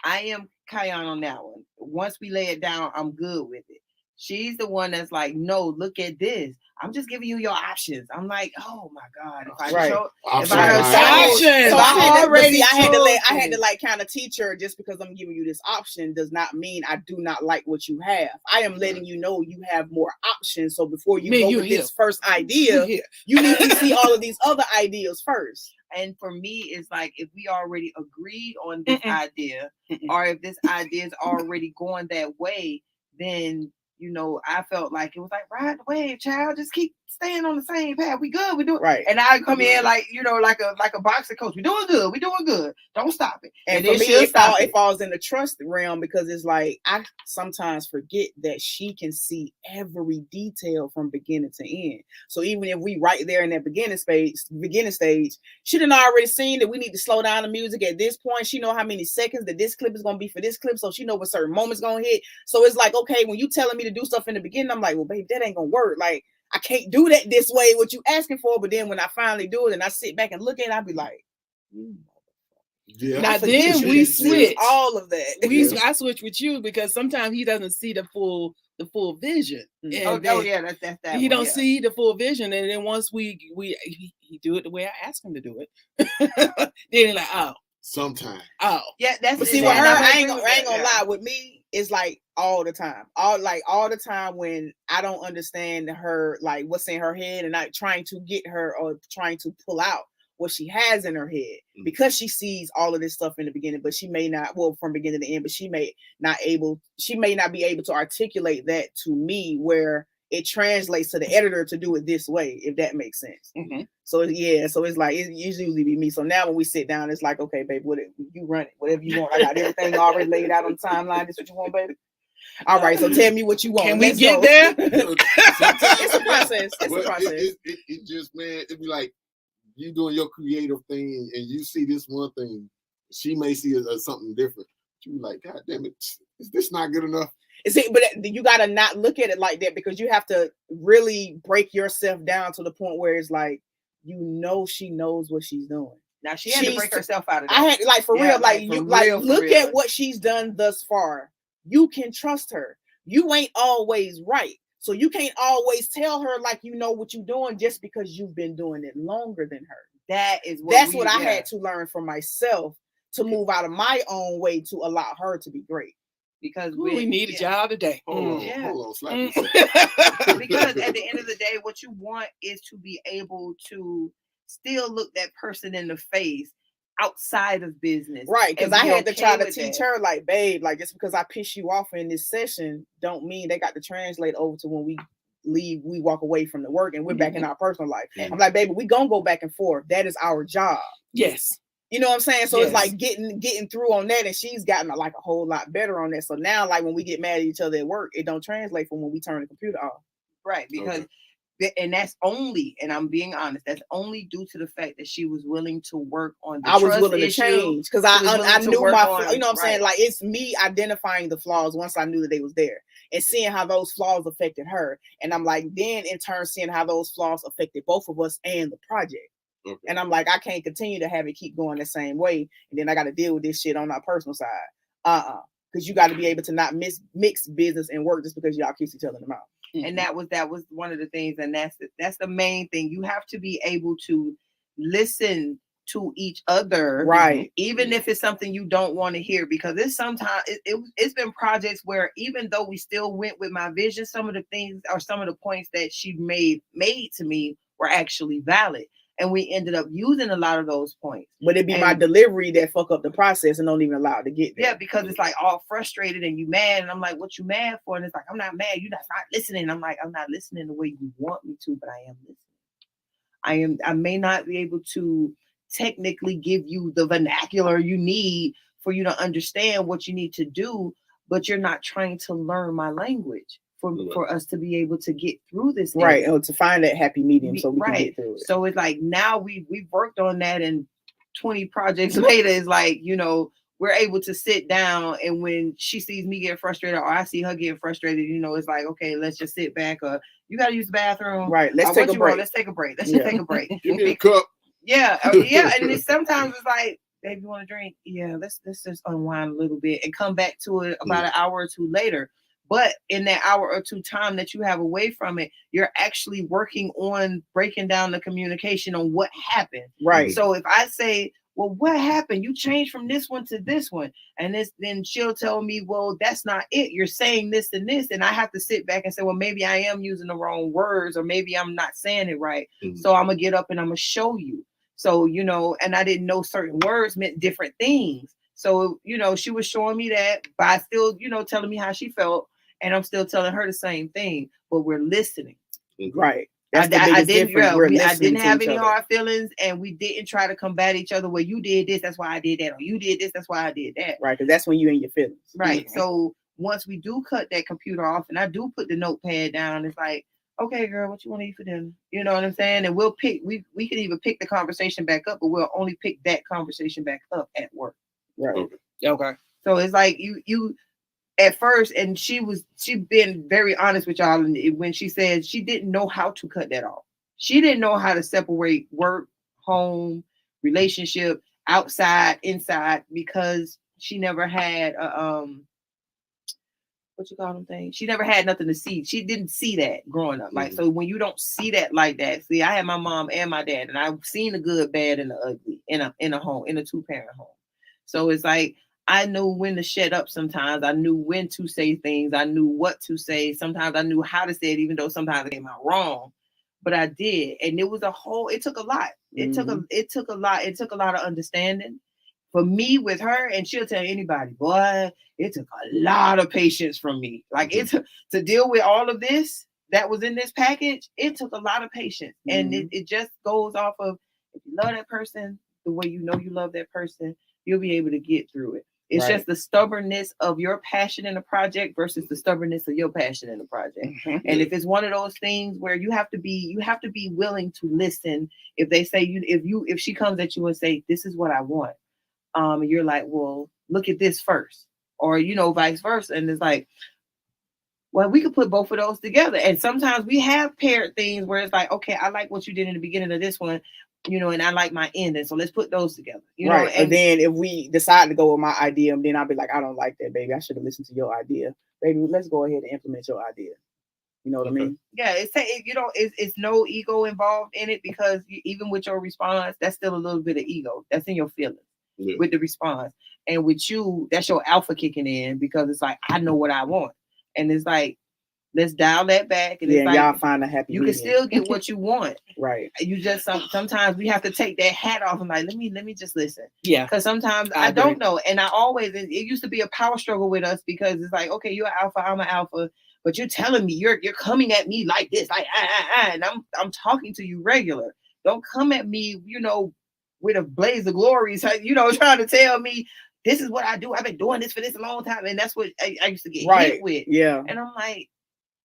Speaker 1: Kion on that one. Once we lay it down, I'm good with it. She's the one that's like, no, look at this. I'm just giving you your options. I'm like, oh my God. I had
Speaker 3: to like kind of teach her just because I'm giving you this option does not mean I do not like what you have. I am letting you know you have more options. So before you go with this first idea, you need to see all of these other ideas first.
Speaker 1: And for me, it's like if we already agreed on this idea, or if this idea is already going that way, then you know, I felt like it was like ride the wave, child. Just keep staying on the same path. We good. We do it
Speaker 3: right.
Speaker 1: And I come in like you know, like a boxing coach. We doing good. We doing good. Don't stop it.
Speaker 3: And for me, it falls in the trust realm because it's like I sometimes forget that she can see every detail from beginning to end. So even if we right there in that beginning stage, she done already seen that we need to slow down the music at this point. She know how many seconds that this clip is gonna be for this clip, so she know what certain moments gonna hit. So it's like, okay, when you telling me to do stuff in the beginning, I'm like, well, babe, that ain't gonna work. Like, I can't do that this way, what you asking for. But then when I finally do it and I sit back and look at it, I'll be like,
Speaker 4: now then we switch
Speaker 3: all of that.
Speaker 4: I switch with you because sometimes he doesn't see the full the full vision.
Speaker 3: Mm.
Speaker 4: And
Speaker 1: Oh
Speaker 4: then
Speaker 1: yeah, that's that.
Speaker 4: he
Speaker 1: one,
Speaker 4: don't
Speaker 1: yeah.
Speaker 4: see the full vision, and then once he do it the way I asked him to do it, then he's like, oh,
Speaker 2: Sometimes.
Speaker 4: oh,
Speaker 1: Yeah, that's
Speaker 3: But
Speaker 1: it.
Speaker 3: see, with
Speaker 1: And
Speaker 3: her,
Speaker 1: I'm
Speaker 3: I ain't
Speaker 1: agree
Speaker 3: gonna
Speaker 1: with that, yeah.
Speaker 3: lie. With me, it's like all the time, all the time when I don't understand her, like what's in her head, and not trying to get her or trying to pull out what she has in her head, because she sees all of this stuff in the beginning, but she may not, well, from beginning to end, but she may not be able to articulate that to me where it translates to the editor to do it this way, if that makes sense.
Speaker 4: Mm-hmm.
Speaker 3: So yeah, so it's like it usually be me. So now when we sit down, it's like, okay, babe, you run it, whatever you want. I got everything already laid out on the timeline. This what you want, baby? All right, so tell me what you want.
Speaker 4: Can we
Speaker 3: Let's
Speaker 4: get
Speaker 3: go.
Speaker 4: there?
Speaker 3: It's a process. It's a process.
Speaker 2: It just, man, it'd be like you doing your creative thing and you see this one thing, she may see it as something different. You be like, God damn it, is this not good enough?
Speaker 3: See, but you gotta not look at it like that, because you have to really break yourself down to the point where it's like, she knows what she's doing.
Speaker 1: Now she had to break herself out of that.
Speaker 3: I had like for
Speaker 1: Yeah,
Speaker 3: real, like you look
Speaker 1: real.
Speaker 3: at what she's done thus far. You can trust her. You ain't always right. So you can't always tell her like you know what you're doing just because you've been doing it longer than her.
Speaker 1: That's what
Speaker 3: I had to learn for myself, to move out of my own way to allow her to be great.
Speaker 1: Because
Speaker 4: we needed y'all today.
Speaker 2: Hold on, slap
Speaker 1: Because at the end of the day, what you want is to be able to still look that person in the face outside of business.
Speaker 3: Right, because I had to try to teach her, like, babe, like, just because I piss you off in this session don't mean they got to translate over to when we leave, we walk away from the work and we're back in our personal life. I'm like, baby, we gonna go back and forth. That is our job.
Speaker 4: Yes.
Speaker 3: You know what I'm saying? So it's like getting through on that, and she's gotten like a whole lot better on that. So now, like when we get mad at each other at work, it don't translate from when we turn the computer off.
Speaker 1: Right, because and that's only, and I'm being honest, that's only due to the fact that she was willing to work on the
Speaker 3: I was willing to change, because I knew my, you know what I'm saying? Like, it's me identifying the flaws once I knew that they was there and seeing how those flaws affected her. And I'm like, then in turn, seeing how those flaws affected both of us and the project. Okay. And I'm like, I can't continue to have it keep going the same way. And then I got to deal with this shit on our personal side. Because you got to be able to not mix business and work just because y'all kiss each other in the mouth.
Speaker 1: And that was one of the things, and that's the main thing. You have to be able to listen to each other,
Speaker 3: right?
Speaker 1: Even if it's something you don't want to hear, because it's been projects where even though we still went with my vision, some of the things or some of the points that she made to me were actually valid. And we ended up using a lot of those points.
Speaker 3: But it'd be my delivery that fuck up the process and don't even allow it to get there.
Speaker 1: Yeah, because it's like all frustrated and you mad. And I'm like, what you mad for? And it's like, I'm not mad. You're not listening. I'm like, I'm not listening the way you want me to, but I am listening. I may not be able to technically give you the vernacular you need for you to understand what you need to do, but you're not trying to learn my language. For us to be able to get through this,
Speaker 3: right? Or to find that happy medium, so we can get through it.
Speaker 1: So it's like now we've worked on that, and 20 projects later, it's like, we're able to sit down, and when she sees me get frustrated or I see her getting frustrated, it's like, okay, let's just sit back. You got to use the bathroom,
Speaker 3: right? Let's take a break.
Speaker 1: Let's take a break. Let's just take a break.
Speaker 2: Give me a cup.
Speaker 1: Yeah, yeah. And sometimes it's like, babe, you want to drink? Yeah, let's just unwind a little bit and come back to it about an hour or two later. But in that hour or two time that you have away from it, you're actually working on breaking down the communication on what happened.
Speaker 3: Right.
Speaker 1: So if I say, well, what happened? You changed from this one to this one. And then she'll tell me, well, that's not it. You're saying this and this. And I have to sit back and say, well, maybe I am using the wrong words, or maybe I'm not saying it right. Mm-hmm. So I'm going to get up and I'm going to show you. So, and I didn't know certain words meant different things. So, she was showing me that by still, telling me how she felt. And I'm still telling her the same thing, but we're listening.
Speaker 3: Right.
Speaker 1: I didn't have any hard feelings, and we didn't try to combat each other. Well, you did this, that's why I did that. Or you did this, that's why I did that.
Speaker 3: Right, because that's when you're in your feelings.
Speaker 1: Right. Mm-hmm. So once we do cut that computer off and I do put the notepad down, it's like, okay, girl, what you want to eat for dinner? You know what I'm saying? And we'll pick, we can even pick the conversation back up, but we'll only pick that conversation back up at work.
Speaker 3: Right.
Speaker 4: Okay.
Speaker 1: So it's like you at first, and she been very honest with y'all when she said she didn't know how to cut that off. She didn't know how to separate work, home, relationship, outside, inside, because she never had what you call them things. She never had nothing to see. She didn't see that growing up. Like,
Speaker 2: Mhm.
Speaker 1: so when you don't see that like that, see, I had my mom and my dad, and I've seen the good, bad, and the ugly in a home, in a 2-parent home. So it's like I knew when to shut up sometimes. I knew when to say things. I knew what to say. Sometimes I knew how to say it, even though sometimes it came out wrong. But I did. And it was it took a lot. It took a lot. It took a lot of understanding for me with her. And she'll tell anybody, boy, it took a lot of patience from me. Like it took to deal with all of this that was in this package. It took a lot of patience. And it just goes off of, if you love that person the way you know you love that person, you'll be able to get through it. It's just the stubbornness of your passion in a project versus the stubbornness of your passion in a project. And if it's one of those things where you have to be willing to listen. If they say if she comes at you and say, this is what I want, and you're like, well, look at this first, or vice versa. And it's like, well, we could put both of those together. And sometimes we have paired things where it's like, okay, I like what you did in the beginning of this one, and I like my ending. So let's put those together.
Speaker 3: Right. And then if we decide to go with my idea, then I'll be like, I don't like that, baby. I should have listened to your idea. Baby, let's go ahead and implement your idea. You know what I mean?
Speaker 1: Yeah, it's no ego involved in it, because even with your response, that's still a little bit of ego. That's in your feelings with the response. And with you, that's your alpha kicking in, because it's like, I know what I want. And it's like, let's dial that back. And it's like,
Speaker 3: y'all find a happy
Speaker 1: you
Speaker 3: medium.
Speaker 1: can still get what you want.
Speaker 3: Right.
Speaker 1: You just sometimes we have to take that hat off and like, let me just listen.
Speaker 4: Yeah.
Speaker 1: Because sometimes I don't know. And I always, it used to be a power struggle with us, because it's like, okay, you're an alpha, I'm an alpha, but you're telling me you're coming at me like this, like and I'm talking to you regular. Don't come at me, with a blaze of glory, trying to tell me this is what I do. I've been doing this for this a long time. And that's what I used to get hit with.
Speaker 3: Yeah.
Speaker 1: And I'm like,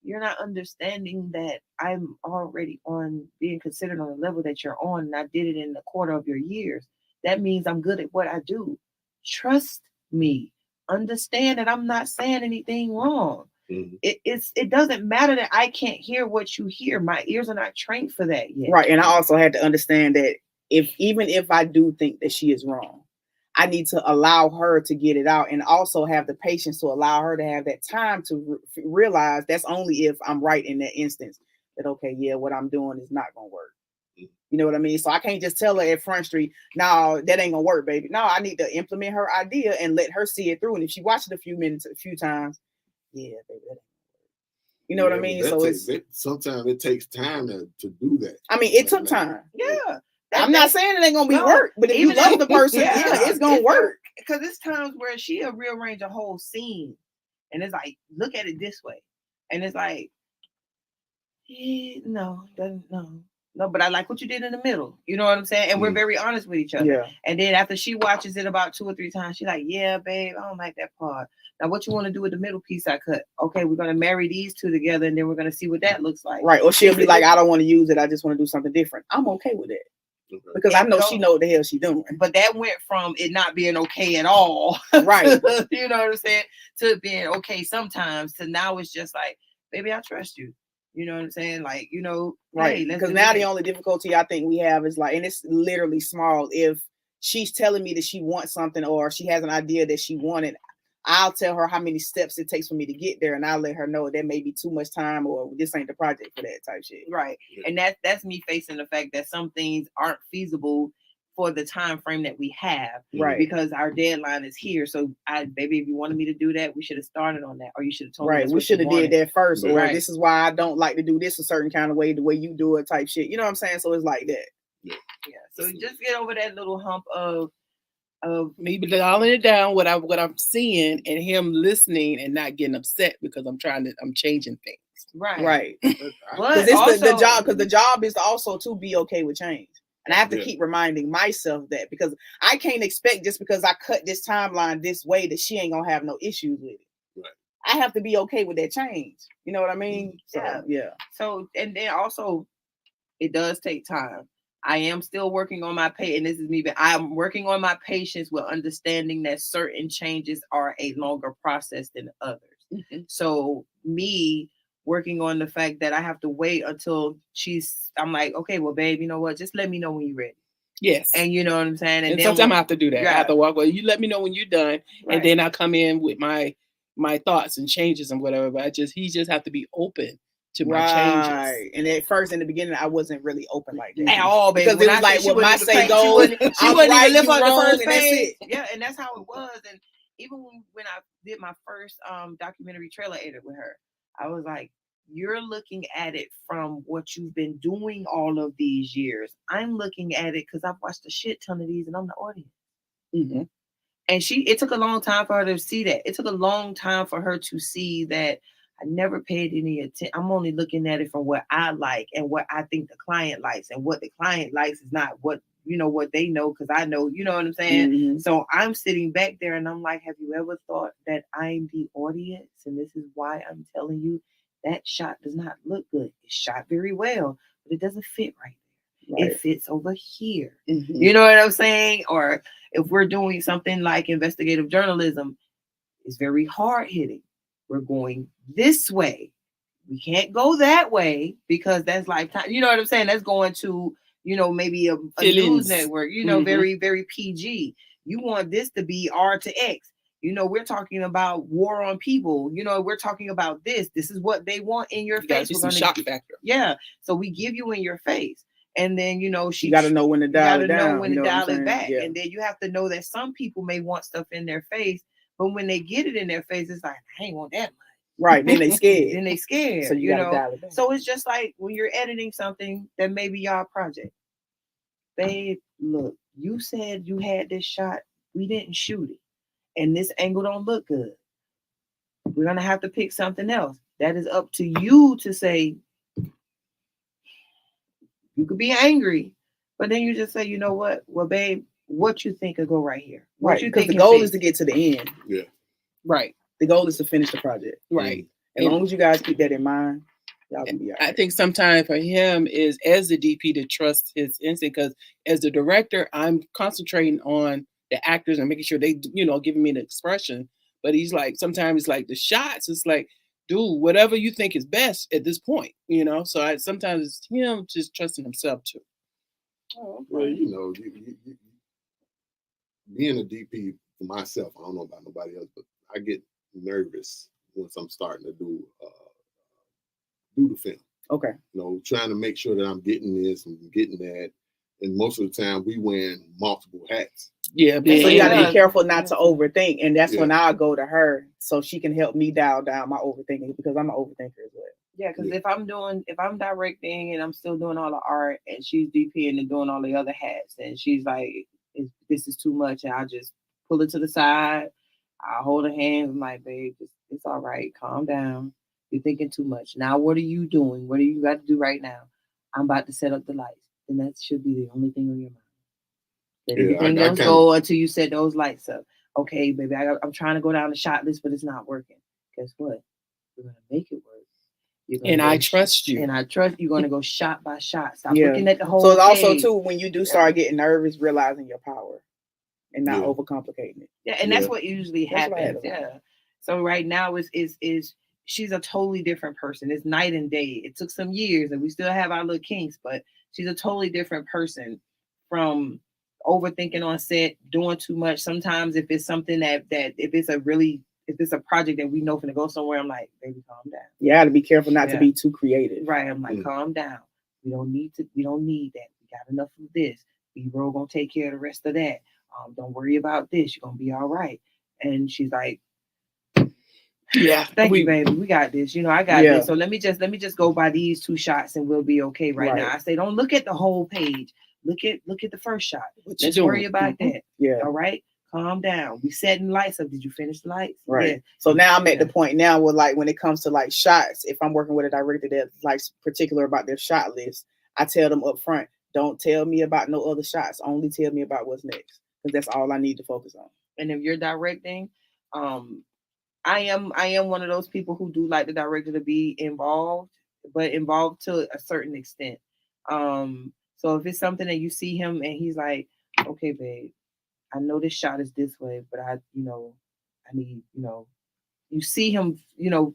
Speaker 1: you're not understanding that I'm already on being considered on the level that you're on, and I did it in a quarter of your years. That means I'm good at what I do. Trust me. Understand that I'm not saying anything wrong.
Speaker 2: Mm-hmm.
Speaker 1: It doesn't matter that I can't hear what you hear. My ears are not trained for that yet.
Speaker 3: Right. And I also had to understand that even if I do think that she is wrong, I need to allow her to get it out, and also have the patience to allow her to have that time to realize that's only if I'm right in that instance, that, okay, yeah, what I'm doing is not going to work. You know what I mean? So I can't just tell her at Front Street, no, that ain't going to work, baby. No, I need to implement her idea and let her see it through. And if she watches it a few times, yeah, baby, that ain't. You know what I mean? So
Speaker 2: sometimes it takes time to do that.
Speaker 3: I mean, it took time.
Speaker 1: Yeah.
Speaker 3: I'm not saying it ain't gonna be work, but if you love the person, it's gonna work.
Speaker 1: Because it's times where she'll rearrange a whole scene, and it's like, look at it this way, and it's like, no, but I like what you did in the middle. You know what I'm saying? And we're very honest with each other.
Speaker 3: Yeah.
Speaker 1: And then after she watches it about 2 or 3 times, she's like, yeah, babe, I don't like that part. Now, what you want to do with the middle piece I cut? Okay, we're gonna marry these two together, and then we're gonna see what that looks like.
Speaker 3: Right. Or she'll be like, I don't want to use it. I just want to do something different. I'm okay with it. Because I know she know what the hell she's doing.
Speaker 1: But that went from it not being okay at all,
Speaker 3: right?
Speaker 1: You know what I'm saying, to being okay sometimes, to now it's just like, baby, I trust you. You know what I'm saying? Like,
Speaker 3: right.
Speaker 1: Hey,
Speaker 3: because now the only difficulty I think we have is like, and it's literally small. If she's telling me that she wants something, or she has an idea that she wanted, I'll tell her how many steps it takes for me to get there, and I'll let her know that may be too much time, or this ain't the project for that type shit.
Speaker 1: Right. And that's me facing the fact that some things aren't feasible for the time frame that we have.
Speaker 3: Right.
Speaker 1: Because our deadline is here. So baby, if you wanted me to do that, we should have started on that, or you should have told me.
Speaker 3: Right. We should have did that first. Or
Speaker 1: right.
Speaker 3: This is why I don't like to do this a certain kind of way, the way you do it type shit. You know what I'm saying? So it's like that.
Speaker 1: Yeah. So just get over that little hump of
Speaker 4: maybe dialing it down, what I'm seeing, and him listening and not getting upset because I'm changing things.
Speaker 1: Right.
Speaker 3: Because it's the job. Because the job is also to be okay with change, and I have to keep reminding myself that, because I can't expect just because I cut this timeline this way that she ain't gonna have no issues with it.
Speaker 2: Right.
Speaker 3: I have to be okay with that change. You know what I mean?
Speaker 1: Yeah. So, and then also, it does take time. I am still working on my patience, and this is me, but I'm working on my patience with understanding that certain changes are a longer process than others. Mm-hmm. So me working on the fact that I have to wait until I'm like, okay, well, babe, you know what? Just let me know when you're ready.
Speaker 4: Yes.
Speaker 1: And you know what I'm saying?
Speaker 4: And then sometimes I have to do that. I have to walk away. You let me know when you're done, and then I come in with my my thoughts and changes and whatever. But he just have to be open to my changes.
Speaker 3: And at first, in the beginning, I wasn't really open like that
Speaker 1: At all, baby.
Speaker 3: because it was like, well, my say
Speaker 1: she
Speaker 3: goes,
Speaker 1: wouldn't
Speaker 3: I'm
Speaker 1: even
Speaker 3: right,
Speaker 1: live
Speaker 3: you
Speaker 1: on the
Speaker 3: wrong,
Speaker 1: first
Speaker 3: and that's
Speaker 1: page.
Speaker 3: it.
Speaker 1: Yeah, and that's how it was. And even when I did my first documentary trailer edit with her, I was like, you're looking at it from what you've been doing all of these years. I'm looking at it because I've watched a shit ton of these and I'm the audience.
Speaker 4: Mm-hmm.
Speaker 1: And it took a long time for her to see that. It took a long time for her to see that I never paid any attention. I'm only looking at it from what I like and what I think the client likes. And what the client likes is not what they know, because I know, you know what I'm saying?
Speaker 3: Mm-hmm.
Speaker 1: So I'm sitting back there and I'm like, have you ever thought that I'm the audience? And this is why I'm telling you that shot does not look good. It's shot very well, but it doesn't fit right there. It fits over here.
Speaker 3: Mm-hmm.
Speaker 1: You know what I'm saying? Or if we're doing something like investigative journalism, it's very hard hitting. We're going this way. We can't go that way because that's Lifetime. You know what I'm saying? That's going to, maybe a news network,
Speaker 3: Mm-hmm.
Speaker 1: very, very PG. You want this to be R to X. We're talking about war on people. We're talking about this. This is what they want in your face.
Speaker 4: We're gonna shock factor.
Speaker 1: Yeah. So we give you in your face. And then, you got
Speaker 3: to know when to dial it down.
Speaker 1: Know when to dial it back. Yeah. And then you have to know that some people may want stuff in their face, but when they get it in their face, it's like, I ain't want that much.
Speaker 3: Right. Then they scared.
Speaker 1: So
Speaker 3: you gotta dial it back.
Speaker 1: So it's just like when you're editing something that may be y'all project. Babe, look, you said you had this shot. We didn't shoot it. And this angle don't look good. We're going to have to pick something else. That is up to you to say. You could be angry, but then you just say, you know what? Well, babe, what you think could go right here?
Speaker 3: Right, because the goal is to get to the end.
Speaker 2: Yeah.
Speaker 4: Right.
Speaker 3: The goal is to finish the project.
Speaker 4: Right.
Speaker 3: As long as you guys keep that in mind, y'all can be all right.
Speaker 4: I think sometimes for him is as the DP to trust his instinct, because as the director, I'm concentrating on the actors and making sure they, giving me the expression. But he's like, sometimes like the shots, it's like, do whatever you think is best at this point, So sometimes it's him just trusting himself too.
Speaker 2: Oh, okay. Well, you, being a DP for myself, I don't know about nobody else, but I get nervous once I'm starting to do the film.
Speaker 3: Okay.
Speaker 2: Trying to make sure that I'm getting this and getting that. And most of the time we wearing multiple hats.
Speaker 4: Yeah.
Speaker 3: So you gotta be careful not to overthink. And that's when I'll go to her so she can help me dial down my overthinking, because I'm an overthinker as well.
Speaker 1: Yeah, because if I'm directing and I'm still doing all the art and she's DPing and doing all the other hats, and she's like, this is too much, and I'll just pull it to the side. I'll hold her hands. I'm like, babe, it's all right. Calm down. You're thinking too much. Now, what are you doing? What do you got to do right now? I'm about to set up the lights. And that should be the only thing on your mind. Let everything else go until you set those lights up. Okay, baby, I'm trying to go down the shot list, but it's not working. Guess what? We're going to make it work.
Speaker 4: And I trust you.
Speaker 1: And I trust you're going to go shot by shot. Stop looking at the whole
Speaker 3: So it's also, too, when you do start getting nervous, realizing your power and not overcomplicating it.
Speaker 1: Yeah, and that's what usually happens. Yeah. So right now is she's a totally different person. It's night and day. It took some years, and we still have our little kinks, but she's a totally different person from overthinking on set, doing too much. Sometimes if it's something that if it's a project that we know going to go somewhere, I'm like, baby, calm down.
Speaker 3: You got to be careful not to be too creative.
Speaker 1: Right. I'm like, calm down. We don't need that. We got enough of this. B-roll gonna take care of the rest of that. Don't worry about this. You're gonna be all right. And she's like, yeah, thank you, baby. We got this. I got this. So let me just go by these two shots and we'll be okay right now. I say, don't look at the whole page. Look at the first shot. Let's worry about that.
Speaker 3: Yeah.
Speaker 1: All right. Calm down. We setting lights up. Did you finish the lights?
Speaker 3: Right.
Speaker 1: Yeah.
Speaker 3: So now I'm at the point now where, like, when it comes to like shots, if I'm working with a director that's like particular about their shot list, I tell them up front, don't tell me about no other shots. Only tell me about what's next, because that's all I need to focus on.
Speaker 1: And if you're directing, I am one of those people who do like the director to be involved, but involved to a certain extent. So if it's something that you see him and he's like, okay, babe, I know this shot is this way, but I need, you see him,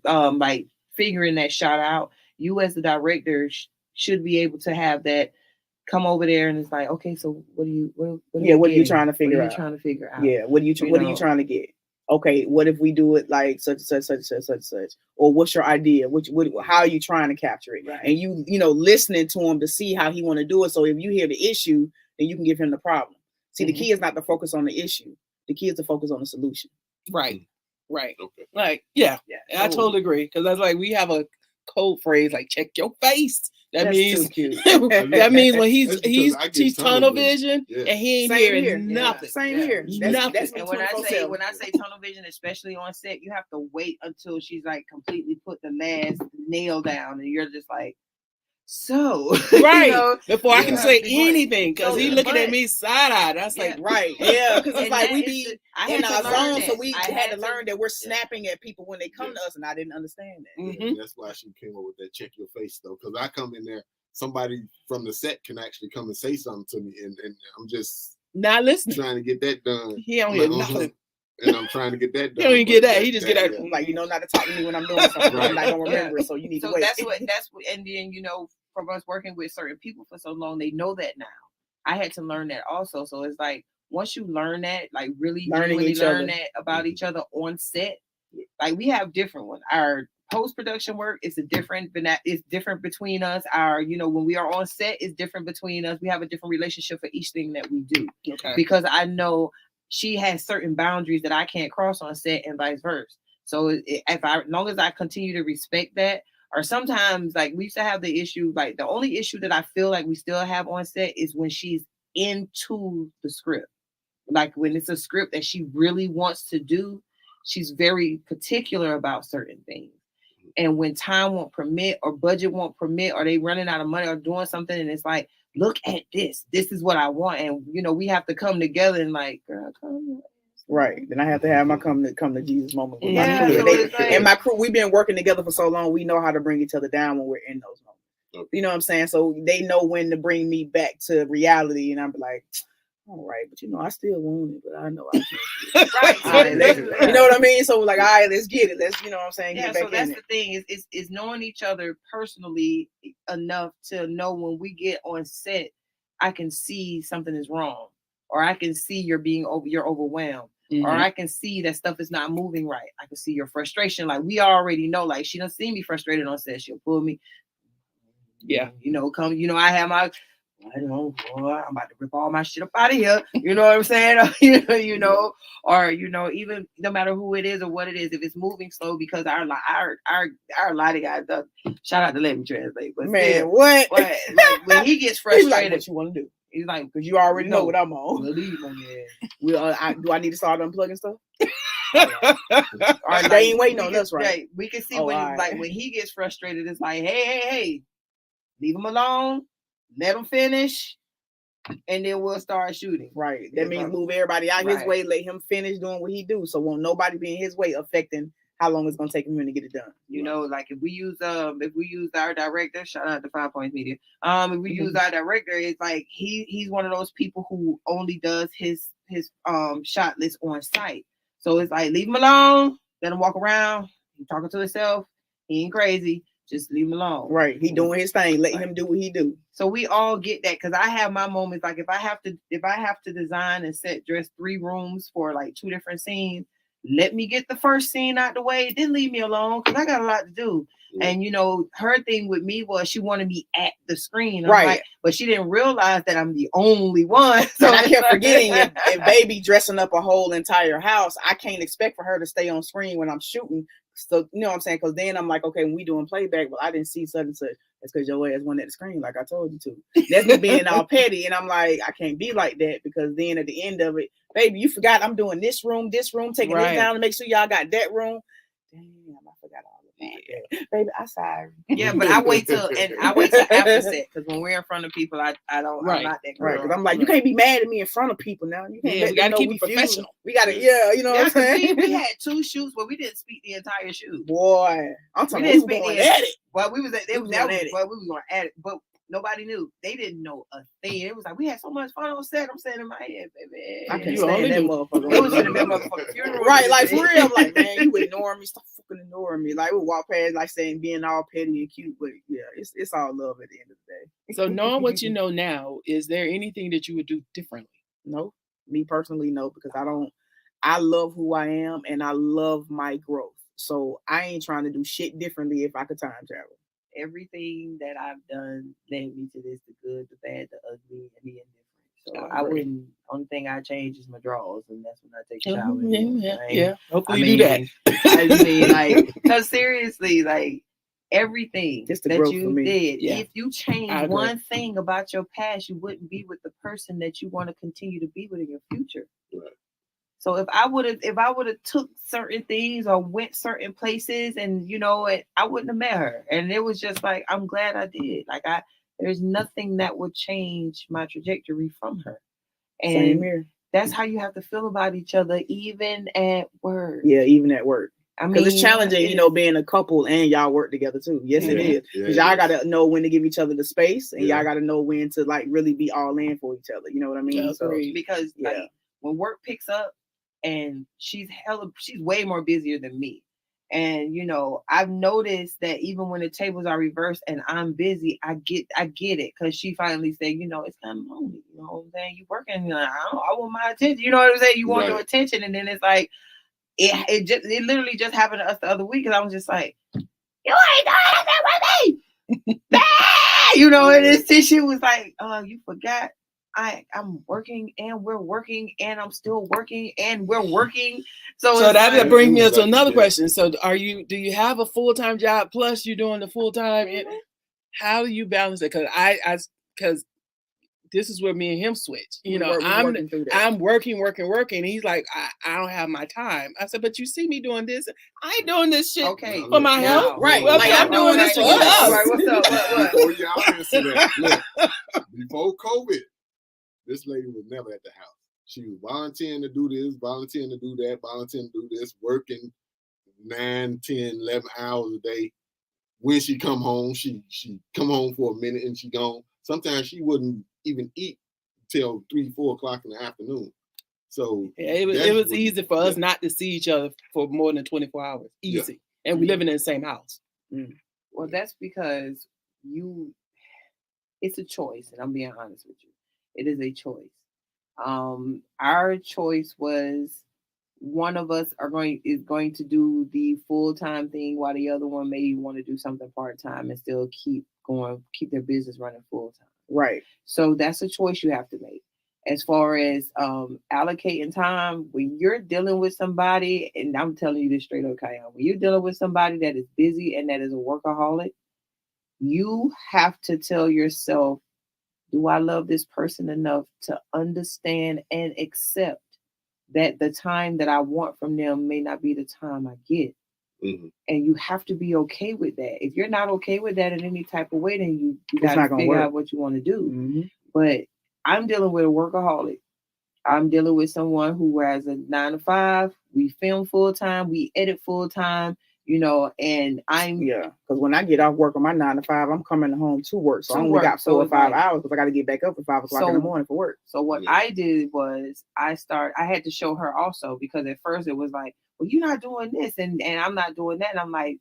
Speaker 1: like figuring that shot out. You as the director should be able to have that come over there and it's like, okay, so what are you trying to figure out?
Speaker 3: Yeah, what are you trying to get? okay, what if we do it like such or what's your idea? How are you trying to capture it?
Speaker 1: Right.
Speaker 3: And you know, listening to him to see how he want to do it. So if you hear the issue, then you can give him the problem. See, the key is not to focus on the issue. The key is to focus on the solution.
Speaker 4: Right. Right.
Speaker 2: Okay.
Speaker 4: Like, yeah.
Speaker 1: Yeah.
Speaker 4: I totally agree. Because that's like, we have a code phrase like check your face. That
Speaker 3: That's
Speaker 4: means
Speaker 3: too cute.
Speaker 4: that means when
Speaker 2: That's because I get
Speaker 4: he's
Speaker 2: tunnel
Speaker 4: tunnel vision
Speaker 2: Yeah.
Speaker 4: and he ain't
Speaker 3: Same
Speaker 4: hearing
Speaker 3: here.
Speaker 4: nothing.
Speaker 3: Same
Speaker 1: Yeah.
Speaker 3: here.
Speaker 4: Nothing.
Speaker 3: That's me
Speaker 1: And when I
Speaker 3: 24/7.
Speaker 1: say tunnel vision, especially on set, you have to wait until she's like completely put the last nail down, and you're just like, so
Speaker 4: Right.
Speaker 1: you know,
Speaker 4: Before I
Speaker 2: Yeah.
Speaker 4: can say
Speaker 1: Before-
Speaker 4: anything, because
Speaker 1: So,
Speaker 4: he looking at
Speaker 1: but-
Speaker 4: me side-eyed. That's
Speaker 1: Yeah.
Speaker 4: like,
Speaker 3: Right. Yeah. Because it's
Speaker 1: And
Speaker 3: like
Speaker 1: that
Speaker 3: we
Speaker 1: is
Speaker 3: be
Speaker 1: the- I
Speaker 3: in
Speaker 1: had
Speaker 3: our
Speaker 1: to learn
Speaker 3: zone, so
Speaker 1: that.
Speaker 3: we
Speaker 1: I
Speaker 3: had to learn that we're
Speaker 1: yeah.
Speaker 3: snapping at people when they come
Speaker 2: Yeah.
Speaker 3: to us, and I didn't understand that.
Speaker 4: Mhm.
Speaker 2: And that's why she came up with that check your face though, because I come in there, somebody from the set can actually come and say something to me, and I'm just
Speaker 4: not listening.
Speaker 2: trying to get that done.
Speaker 4: He don't
Speaker 2: I'm
Speaker 4: hear
Speaker 2: like,
Speaker 4: nothing.
Speaker 2: And I'm trying to get that
Speaker 4: He
Speaker 2: done.
Speaker 4: don't even get
Speaker 2: but
Speaker 4: that. He just get that.
Speaker 2: yeah.
Speaker 3: Like, you know not to talk to me when I'm doing something.
Speaker 2: Right.
Speaker 3: And I don't remember it, so you need
Speaker 1: So
Speaker 3: to wait.
Speaker 1: that's what, and then, you know, from us working with certain people for so long, they know that now. I had to learn that also. So it's like, once you learn that, like really
Speaker 3: Learning
Speaker 1: genuinely
Speaker 3: each
Speaker 1: learn
Speaker 3: other.
Speaker 1: that about each other on set, like we have different ones. Our post-production work is it's different between us. Our, you know, when we are on set, it's different between us. We have a different relationship for each thing that we do.
Speaker 4: Okay.
Speaker 1: Because I know she has certain boundaries that I can't cross on set and vice versa. So as long as I continue to respect that, or sometimes like we used to have the issue, like the only issue that I feel like we still have on set is when she's into the script. Like when it's a script that she really wants to do, she's very particular about certain things. And when time won't permit or budget won't permit, or they running out of money or doing something, and it's like, look at this. This is what I want. And you know, we have to come together and like, girl, come.
Speaker 3: Right. Then I have to have my come to Jesus moment with
Speaker 1: Yeah,
Speaker 3: my crew.
Speaker 1: so
Speaker 3: They-
Speaker 1: it's like-
Speaker 3: and my crew, we've been working together for so long, we know how to bring each other down when we're in those moments.
Speaker 2: Okay.
Speaker 3: You know what I'm saying? So they know when to bring me back to reality, and I'm like, all right, but you know, I still want it, but I know I can't.
Speaker 1: Right.
Speaker 3: All right, you know what I mean? So like, all right, let's get it. Let's, you know what I'm saying?
Speaker 1: Yeah,
Speaker 3: Get back
Speaker 1: so that's
Speaker 3: in
Speaker 1: the
Speaker 3: it.
Speaker 1: thing is knowing each other personally enough to know when we get on set, I can see something is wrong, or I can see you're overwhelmed, or I can see that stuff is not moving right. I can see your frustration. Like we already know, like she done see me frustrated on set. She'll pull me.
Speaker 4: Yeah.
Speaker 1: You know, come. You know, I have my. I don't know, boy, I'm about to rip all my shit up out of here. You know what I'm saying? you know, or you know, even no matter who it is or what it is, if it's moving slow, because our lighting guy does. Shout out to Let Me Translate, but
Speaker 3: Man,
Speaker 1: still,
Speaker 3: what?
Speaker 1: but like, when he gets
Speaker 3: He's like,
Speaker 1: frustrated,
Speaker 3: what you want to do?
Speaker 1: he's like,
Speaker 3: Because you already know
Speaker 1: No.
Speaker 3: what I'm on.
Speaker 1: believe on that.
Speaker 3: Do I need to start unplugging stuff?
Speaker 1: Or
Speaker 3: They ain't waiting
Speaker 1: we
Speaker 3: on
Speaker 1: can-
Speaker 3: us, right?
Speaker 1: yeah, we can see
Speaker 3: Oh,
Speaker 1: when
Speaker 3: alright.
Speaker 1: like when he gets frustrated, it's like, hey, leave him alone, let him finish, and then we'll start shooting.
Speaker 3: Right.
Speaker 1: Yeah,
Speaker 3: That means
Speaker 1: right.
Speaker 3: move everybody out his
Speaker 1: Right.
Speaker 3: way, let him finish doing what he do. So won't nobody be in his way affecting how long it's gonna take him to get it done.
Speaker 1: You know, like if we use our director, shout out to 5 Points Media. If we use our director, it's like he's one of those people who only does his shot list on site. So it's like, leave him alone, let him walk around, he's talking to himself, he ain't crazy, just leave him alone.
Speaker 3: Right. He doing his thing. Let
Speaker 1: Right.
Speaker 3: him do what he do.
Speaker 1: So we all get that, because I have my moments, like if I have to design and set dress 3 rooms for like 2 different scenes, let me get the first scene out the way, then leave me alone, because I got a lot to do.
Speaker 2: Yeah.
Speaker 1: And you know, her thing with me was she wanted me at the screen. I'm
Speaker 3: Right.
Speaker 1: like, but she didn't realize that I'm the only one. So
Speaker 3: And I kept forgetting if baby dressing up a whole entire house, I can't expect for her to stay on screen when I'm shooting. So you know what I'm saying? Because then I'm like, okay, when we doing playback, well, I didn't see such and such. That's because your ass went at the screen, like I told you to. That's me being all petty, and I'm like, I can't be like that, because then at the end of it, baby, you forgot I'm doing this room, taking
Speaker 4: Right.
Speaker 3: this down to make sure y'all got that room. Damn, I forgot all of that. Baby, I'm sorry.
Speaker 1: yeah, but I wait till after set, because when we're in front of people, I don't
Speaker 4: Right.
Speaker 1: I'm not that
Speaker 3: Right,
Speaker 1: girl.
Speaker 3: because I'm like, you can't be mad at me in front of people now. You can't
Speaker 4: Yeah,
Speaker 3: let
Speaker 4: we
Speaker 3: them
Speaker 4: gotta
Speaker 3: know
Speaker 4: keep
Speaker 3: we
Speaker 4: it
Speaker 3: feuding.
Speaker 4: professional.
Speaker 3: We gotta, yeah, you know
Speaker 1: Yeah,
Speaker 3: what I'm
Speaker 1: 'cause
Speaker 3: saying?
Speaker 1: we had 2 shoots where we didn't speak the entire shoot.
Speaker 3: Boy, I'm talking
Speaker 1: didn't
Speaker 3: about we
Speaker 1: speak
Speaker 3: going
Speaker 1: the-
Speaker 3: at it.
Speaker 1: Well, we was at
Speaker 3: We was going at it.
Speaker 1: well, we was going at it, but nobody knew. They didn't know a thing. It was like we had so much fun on set. I'm saying in my head, baby.
Speaker 3: I couldn't
Speaker 4: You
Speaker 3: stand
Speaker 4: only
Speaker 3: that
Speaker 4: knew-
Speaker 3: motherfucker.
Speaker 1: It was gonna be a motherfucking funeral.
Speaker 3: Right, like for real. I'm like, man, you ignoring me. Stop fucking ignoring me. Like we walk past, like saying being all petty and cute, but yeah, it's all love at the end of the day.
Speaker 4: So knowing what you know now, is there anything that you would do differently?
Speaker 3: No, me personally, no, because I love who I am and I love my growth. So I ain't trying to do shit differently if I could time travel.
Speaker 1: Everything that I've done led me to this: the good, the bad, the ugly, and the indifferent. So
Speaker 4: I
Speaker 1: I
Speaker 4: agree.
Speaker 1: wouldn't. Only thing I change is my drawers, and that's when I take a shower.
Speaker 4: Yeah. Hopefully
Speaker 1: I
Speaker 4: you do that.
Speaker 1: I mean, like, no, seriously, like everything
Speaker 3: It's the
Speaker 1: that
Speaker 3: growth for
Speaker 1: you
Speaker 3: me.
Speaker 1: did.
Speaker 4: Yeah.
Speaker 1: If you
Speaker 4: I
Speaker 1: change
Speaker 4: agree.
Speaker 1: one thing about your past, you wouldn't be with the person that you want to continue to be with in your future.
Speaker 2: Right.
Speaker 1: So if I would have took certain things or went certain places, and I wouldn't have met her. And it was just like, I'm glad I did. Like, there's nothing that would change my trajectory from her.
Speaker 3: Same
Speaker 1: And
Speaker 3: here.
Speaker 1: that's how you have to feel about each other, even at work.
Speaker 3: Yeah, even at work.
Speaker 1: I
Speaker 3: Because
Speaker 1: mean,
Speaker 3: it's challenging, being a couple and y'all work together too. Yes, it is. Because y'all got to know when to give each other the space, and y'all got to know when to like really be all in for each other. You know what I mean?
Speaker 4: Yeah,
Speaker 3: So
Speaker 1: because like, when work picks up, and she's way more busier than me. And I've noticed that even when the tables are reversed and I'm busy, I get it, because she finally said, it's kind of lonely. You know what I'm saying? You working? I want my attention. You know what I'm saying? You want your attention, and then it's like it literally just happened to us the other week, because I was just like, you ain't doing that with me. And this she was like, you forgot. I'm working, and we're working, and I'm still working, and we're working. So
Speaker 4: that brings me to another question. So do you have a full-time job plus you're doing the full-time?
Speaker 1: Mm-hmm.
Speaker 4: How do you balance it? Because this is where me and him switch. I'm working. He's like, I don't have my time. I said, but you see me doing this. I ain't doing this shit for my health.
Speaker 3: Right.
Speaker 4: Well, like, I'm doing this for us.
Speaker 1: Right, what's up? What?
Speaker 2: Before y'all answer that, look, before COVID, this lady was never at the house. She was volunteering to do this, volunteering to do that, volunteering to do this, working 9, 10, 11 hours a day. When she come home, she come home for a minute and she gone. Sometimes she wouldn't even eat till 3, 4 o'clock in the afternoon. So
Speaker 4: it was easy for us not to see each other for more than 24 hours. Easy. Yeah. And we living in the same house.
Speaker 3: Mm.
Speaker 1: Well, that's because it's a choice, and I'm being honest with you. It is a choice. Our choice was, one of us is going to do the full-time thing, while the other one may want to do something part-time and still keep their business running full-time.
Speaker 3: Right.
Speaker 1: So that's a choice you have to make. As far as allocating time, when you're dealing with somebody, and I'm telling you this straight up, Kayan, when you're dealing with somebody that is busy and that is a workaholic, you have to tell yourself, do I love this person enough to understand and accept that the time that I want from them may not be the time I get?
Speaker 2: Mm-hmm.
Speaker 1: And you have to be okay with that. If you're not okay with that in any type of way, then you got to figure out what you want to do.
Speaker 3: Mm-hmm.
Speaker 1: But I'm dealing with a workaholic. I'm dealing with someone who has a 9 to 5. We film full time. We edit full time. And
Speaker 3: because when I get off work on my 9 to 5, I'm coming home to work. So I only got 4 or 5 hours because I got to get back up at 5 o'clock in the morning for work.
Speaker 1: So what I did was I had to show her also, because at first it was like, well, you're not doing this and I'm not doing that. And I'm like,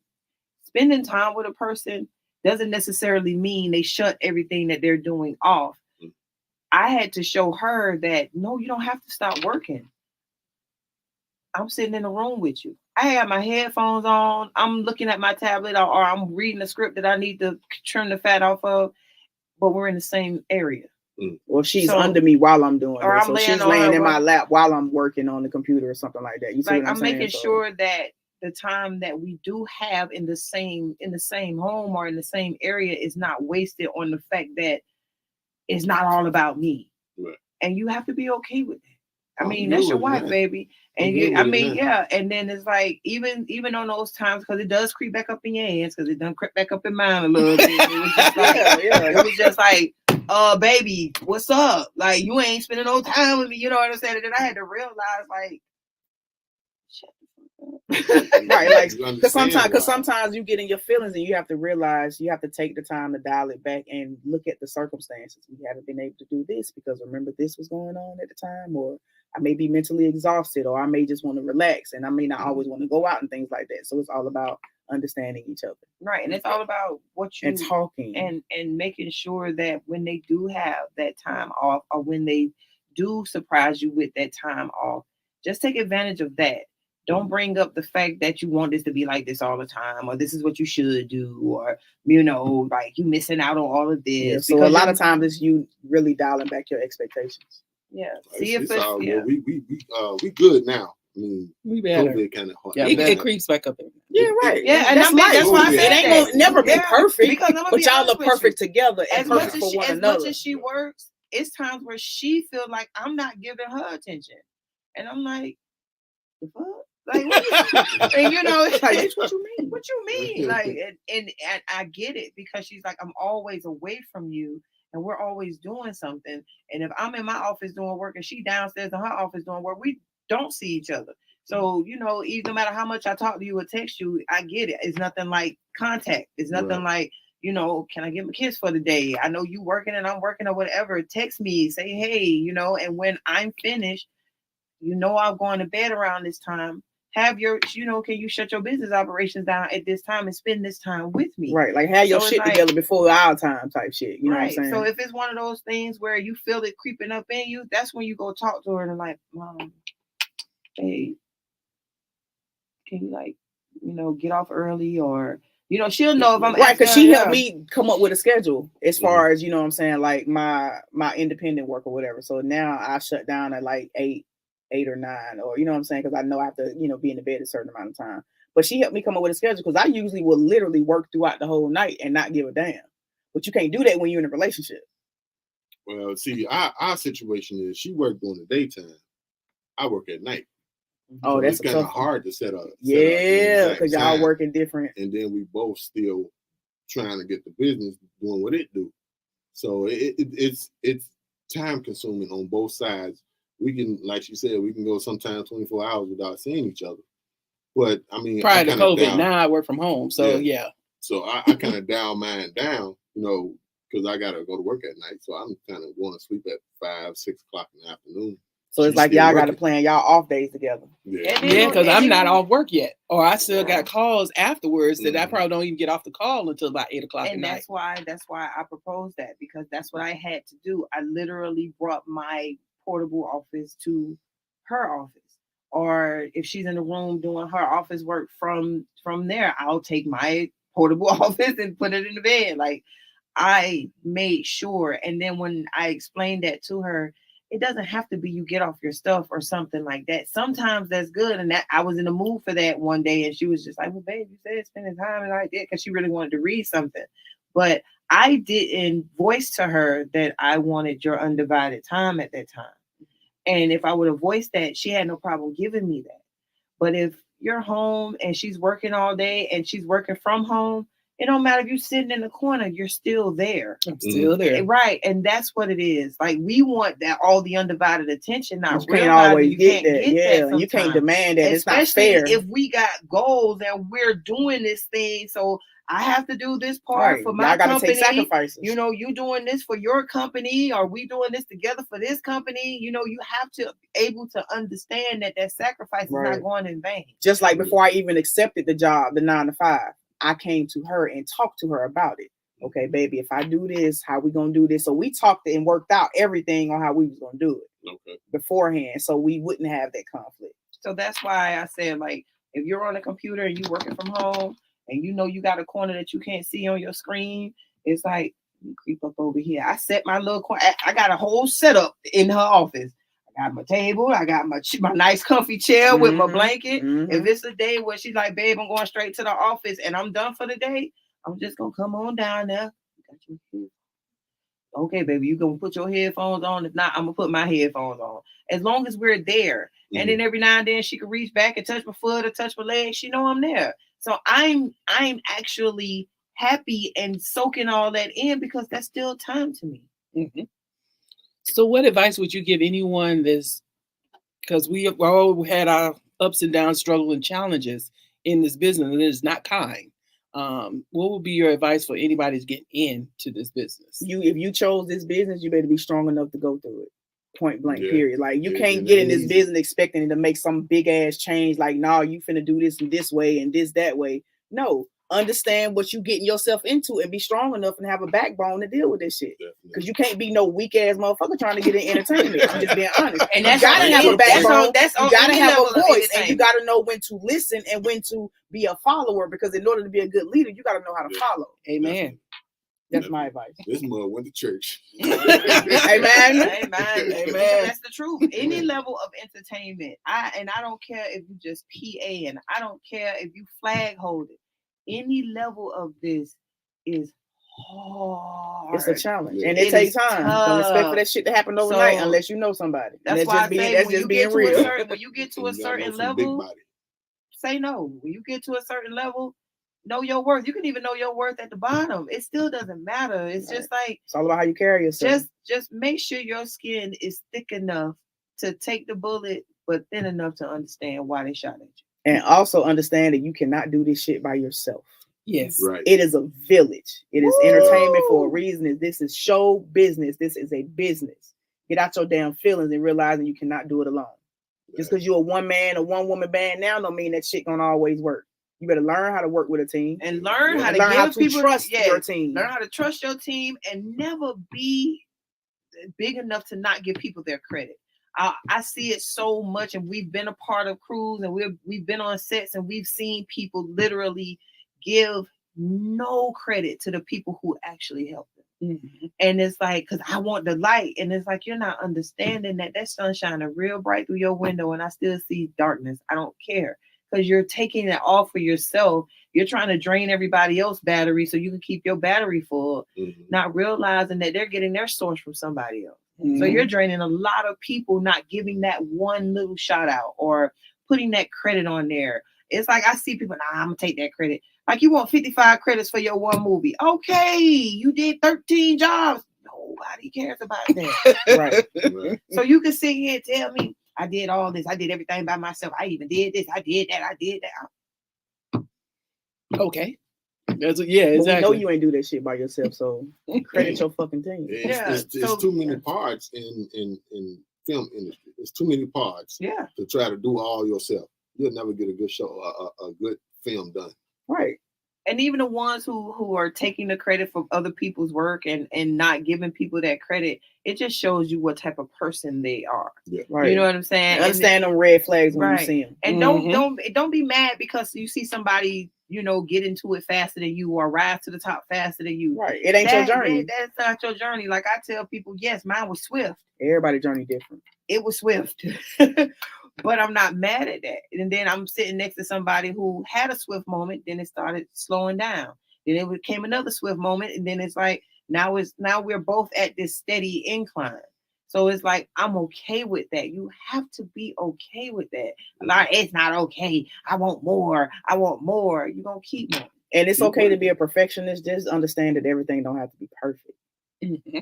Speaker 1: spending time with a person doesn't necessarily mean they shut everything that they're doing off. I had to show her that, no, you don't have to stop working. I'm sitting in the room with you. I have my headphones on. I'm looking at my tablet, or I'm reading a script that I need to trim the fat off of, but we're in the same area.
Speaker 3: Well, she's under me while I'm doing it. So she's laying in my lap while I'm working on the computer or something like that. You see what I'm saying?
Speaker 1: Making sure that the time that we do have in the same home or in the same area is not wasted on the fact that it's not all about me.
Speaker 2: Right.
Speaker 1: And you have to be okay with that. I mean, that's your wife, baby. And and then it's like, even on those times, because it does creep back up in your ass, because it done creep back up in mine a little bit. It was just like, it was just like, baby, what's up? Like, you ain't spending no time with me, you know what I'm saying? And then I had to realize, like, shut the fuck up.
Speaker 3: Right, like, because sometimes you get in your feelings and you have to realize you have to take the time to dial it back and look at the circumstances. We haven't been able to do this because remember this was going on at the time, or I may be mentally exhausted, or I may just want to relax, and I may not always want to go out and things like that. So it's all about understanding each other.
Speaker 1: Right. And it's all about what you
Speaker 3: and talking
Speaker 1: and making sure that when they do have that time off, or when they do surprise you with that time off, Just take advantage of that. Don't bring up the fact that you want this to be like this all the time, or this is what you should do, or like you missing out on all of this.
Speaker 3: Yeah, so a lot of times it's you really dialing back your expectations.
Speaker 1: Yeah.
Speaker 2: See if it's all good. We good now. I mean,
Speaker 4: we better.
Speaker 2: COVID kind of hard.
Speaker 4: Yeah, it creeps back up.
Speaker 3: Yeah, right.
Speaker 1: Yeah, and that's why I said
Speaker 3: it ain't gonna never be perfect, but y'all are perfect together and perfect for one another.
Speaker 1: As much as she works, it's times where she feels like I'm not giving her attention, and I'm like, the fuck? Like, and it's like, what you mean? What you mean? Like, and I get it, because she's like, I'm always away from you, and we're always doing something. And if I'm in my office doing work and she downstairs in her office doing work, we don't see each other. So, even no matter how much I talk to you or text you, I get it. It's nothing like contact. It's nothing like, can I give him a kiss for the day? I know you working and I'm working or whatever. Text me, say, hey, and when I'm finished, I'm going to bed around this time. Have your, can you shut your business operations down at this time and spend this time with me?
Speaker 3: Right. Like, have your shit together before our time type shit. You know what I'm saying?
Speaker 1: So if it's one of those things where you feel it creeping up in you, that's when you go talk to her and like, Mom, hey, can you get off early, or she'll know if I'm
Speaker 3: right, because she helped me come up with a schedule as far as what I'm saying, like my independent work or whatever. So now I shut down at like 8 or 9, or what I'm saying, because I know I have to be in the bed a certain amount of time. But she helped me come up with a schedule, because I usually will literally work throughout the whole night and not give a damn. But you can't do that when you're in a relationship.
Speaker 2: Well, see, our situation is she worked during the daytime, I work at night.
Speaker 3: Oh,
Speaker 2: so
Speaker 3: that's
Speaker 2: kind of hard to set up.
Speaker 3: Yeah, because y'all working different,
Speaker 2: and then we both still trying to get the business doing what it do. So it's time consuming on both sides. We can, like she said, we can go sometimes 24 hours without seeing each other. But I mean,
Speaker 4: prior to COVID, now I work from home. So yeah.
Speaker 2: So I kind of dial mine down, because I gotta go to work at night. So I'm kind of going to sleep at 5, 6 o'clock in the afternoon.
Speaker 3: So it's like y'all got to plan y'all off days together.
Speaker 2: Yeah,
Speaker 4: because I'm not off work yet, or I still got calls afterwards that I probably don't even get off the call until about 8 o'clock at night.
Speaker 1: And that's why I proposed that, because that's what I had to do. I literally brought my portable office to her office, or if she's in the room doing her office work from there, I'll take my portable office and put it in the bed. Like, I made sure. And then when I explained that to her, it doesn't have to be you get off your stuff or something like that. Sometimes that's good. And that I was in the mood for that one day, and she was just like, well, babe, you said spending time, and I did, because she really wanted to read something. But I didn't voice to her that I wanted your undivided time at that time. And if I would have voiced that, she had no problem giving me that. But if you're home and she's working all day and she's working from home, it don't matter if you're sitting in the corner, you're still there.
Speaker 4: I'm still there.
Speaker 1: Right. And that's what it is. Like, we want that, all the undivided attention. Not
Speaker 3: you can't always get that. Yeah, you can't demand that.
Speaker 1: Especially
Speaker 3: it's not fair.
Speaker 1: If we got goals and we're doing this thing, so I have to do this part for my company.
Speaker 3: Take sacrifices.
Speaker 1: You doing this for your company, or we doing this together for this company. You have to be able to understand that sacrifice is not going in vain.
Speaker 3: Just like before I even accepted the job, the 9 to 5. I came to her and talked to her about it. Okay, baby, if I do this, how we gonna do this? So we talked and worked out everything on how we was gonna do it beforehand, so we wouldn't have that conflict.
Speaker 1: So that's why I said, like, if you're on a computer and you working from home, and you got a corner that you can't see on your screen, it's like, you creep up over here. I set my little corner. I got a whole setup in her office. I got my table. I got my nice comfy chair with my blanket. If it's a day where she's like, babe, I'm going straight to the office and I'm done for the day, I'm just going to come on down there. Got your headphones. Okay, baby, you going to put your headphones on. If not, I'm going to put my headphones on. As long as we're there. And then every now and then she can reach back and touch my foot or touch my leg. She know I'm there. So I'm actually happy and soaking all that in, because that's still time to me.
Speaker 4: So what advice would you give anyone because we all had our ups and downs, struggle and challenges in this business, and it's not kind. What would be your advice for anybody who's getting into this business?
Speaker 3: If you chose this business, you better be strong enough to go through it. Point blank, period. Like, you can't get in this business expecting it to make some big ass change. Like, no, you finna do this in this way and this that way. No, understand what you getting yourself into and be strong enough and have a backbone to deal with this shit. Because you can't be no weak ass motherfucker trying to get in entertainment. I'm just being honest.
Speaker 1: And
Speaker 3: you
Speaker 1: that's
Speaker 3: gotta
Speaker 1: on
Speaker 3: have
Speaker 1: you.
Speaker 3: a backbone.
Speaker 1: That's on
Speaker 3: you gotta
Speaker 1: any
Speaker 3: have
Speaker 1: level
Speaker 3: a
Speaker 1: of
Speaker 3: voice, and you
Speaker 1: entertainment.
Speaker 3: gotta know when to listen and when to be a follower. Because in order to be a good leader, you gotta know how to follow.
Speaker 4: Amen.
Speaker 3: That's my advice.
Speaker 2: This mother went to church.
Speaker 3: Amen.
Speaker 1: Amen. That's the truth. Any level of entertainment, I don't care if you just PA, and I don't care if you flag hold it. Any level of this is hard.
Speaker 3: It's a challenge, and
Speaker 1: It
Speaker 3: it takes
Speaker 1: is
Speaker 3: time.
Speaker 1: tough.
Speaker 3: Don't expect for that shit to happen overnight
Speaker 1: So,
Speaker 3: unless you know somebody.
Speaker 1: That's
Speaker 3: And
Speaker 1: why I
Speaker 3: being,
Speaker 1: say
Speaker 3: that's
Speaker 1: when
Speaker 3: just
Speaker 1: you
Speaker 3: being
Speaker 1: get to
Speaker 3: real.
Speaker 1: when you get to a
Speaker 2: You gotta know
Speaker 1: certain
Speaker 2: some big
Speaker 1: level,
Speaker 2: body.
Speaker 1: say no. When you get to a certain level, know your worth. You can even know your worth at the bottom. It still doesn't matter. It's just like
Speaker 3: It's all about how you carry yourself.
Speaker 1: just make sure your skin is thick enough to take the bullet, but thin enough to understand why they shot at you.
Speaker 3: And also understand that you cannot do this shit by yourself.
Speaker 4: Yes.
Speaker 2: Right.
Speaker 3: It is a village. It is
Speaker 1: Woo!
Speaker 3: entertainment for a reason. This is show business. This is a business. Get out your damn feelings and realizing you cannot do it alone. Just because you're a one man or one woman band now don't mean that shit gonna always work. You better learn how to work with a team
Speaker 1: And learn how to
Speaker 3: learn
Speaker 1: give
Speaker 3: how to
Speaker 1: people
Speaker 3: trust your team.
Speaker 1: Learn how to trust your team and never be big enough to not give people their credit. I see it so much, and we've been a part of crews, and we've been on sets, and we've seen people literally give no credit to the people who actually helped them.
Speaker 3: Mm-hmm.
Speaker 1: And it's like, because I want the light, and it's like you're not understanding that sun shining real bright through your window, and I still see darkness. I don't care, because you're taking it all for yourself. You're trying to drain everybody else's battery so you can keep your battery full, not realizing that they're getting their source from somebody else. So you're draining a lot of people, not giving that one little shout out or putting that credit on there. It's like I see people, I'm gonna take that credit. Like you want 55 credits for your one movie. Okay, you did 13 jobs. Nobody cares about that.
Speaker 3: Right.
Speaker 1: So you can sit here and tell me, I did all this. I did everything by myself. I even did this. I did that. I did that.
Speaker 4: Okay. Exactly.
Speaker 3: But we know you ain't do that shit by yourself, so credit your fucking team.
Speaker 2: It's too many parts in film industry. There's too many parts to try to do all yourself. You'll never get a good show, a good film done.
Speaker 3: Right.
Speaker 1: And even the ones who are taking the credit for other people's work and not giving people that credit, it just shows you what type of person they are.
Speaker 2: Yeah.
Speaker 3: Right.
Speaker 1: You know what I'm saying?
Speaker 3: Understand them red flags when you see them.
Speaker 1: And don't be mad because you see somebody, get into it faster than you or rise to the top faster than you.
Speaker 3: Right. It ain't your journey.
Speaker 1: That's not your journey. Like I tell people, yes, mine was swift.
Speaker 3: Everybody's journey different.
Speaker 1: It was swift. But I'm not mad at that. And then I'm sitting next to somebody who had a swift moment, then it started slowing down. Then it became another swift moment, and then it's like now we're both at this steady incline. So it's like I'm okay with that. You have to be okay with that. Like it's not okay. I want more. You're gonna keep more.
Speaker 3: And it's okay to be a perfectionist. Just understand that everything don't have to be perfect.
Speaker 1: Mm-hmm.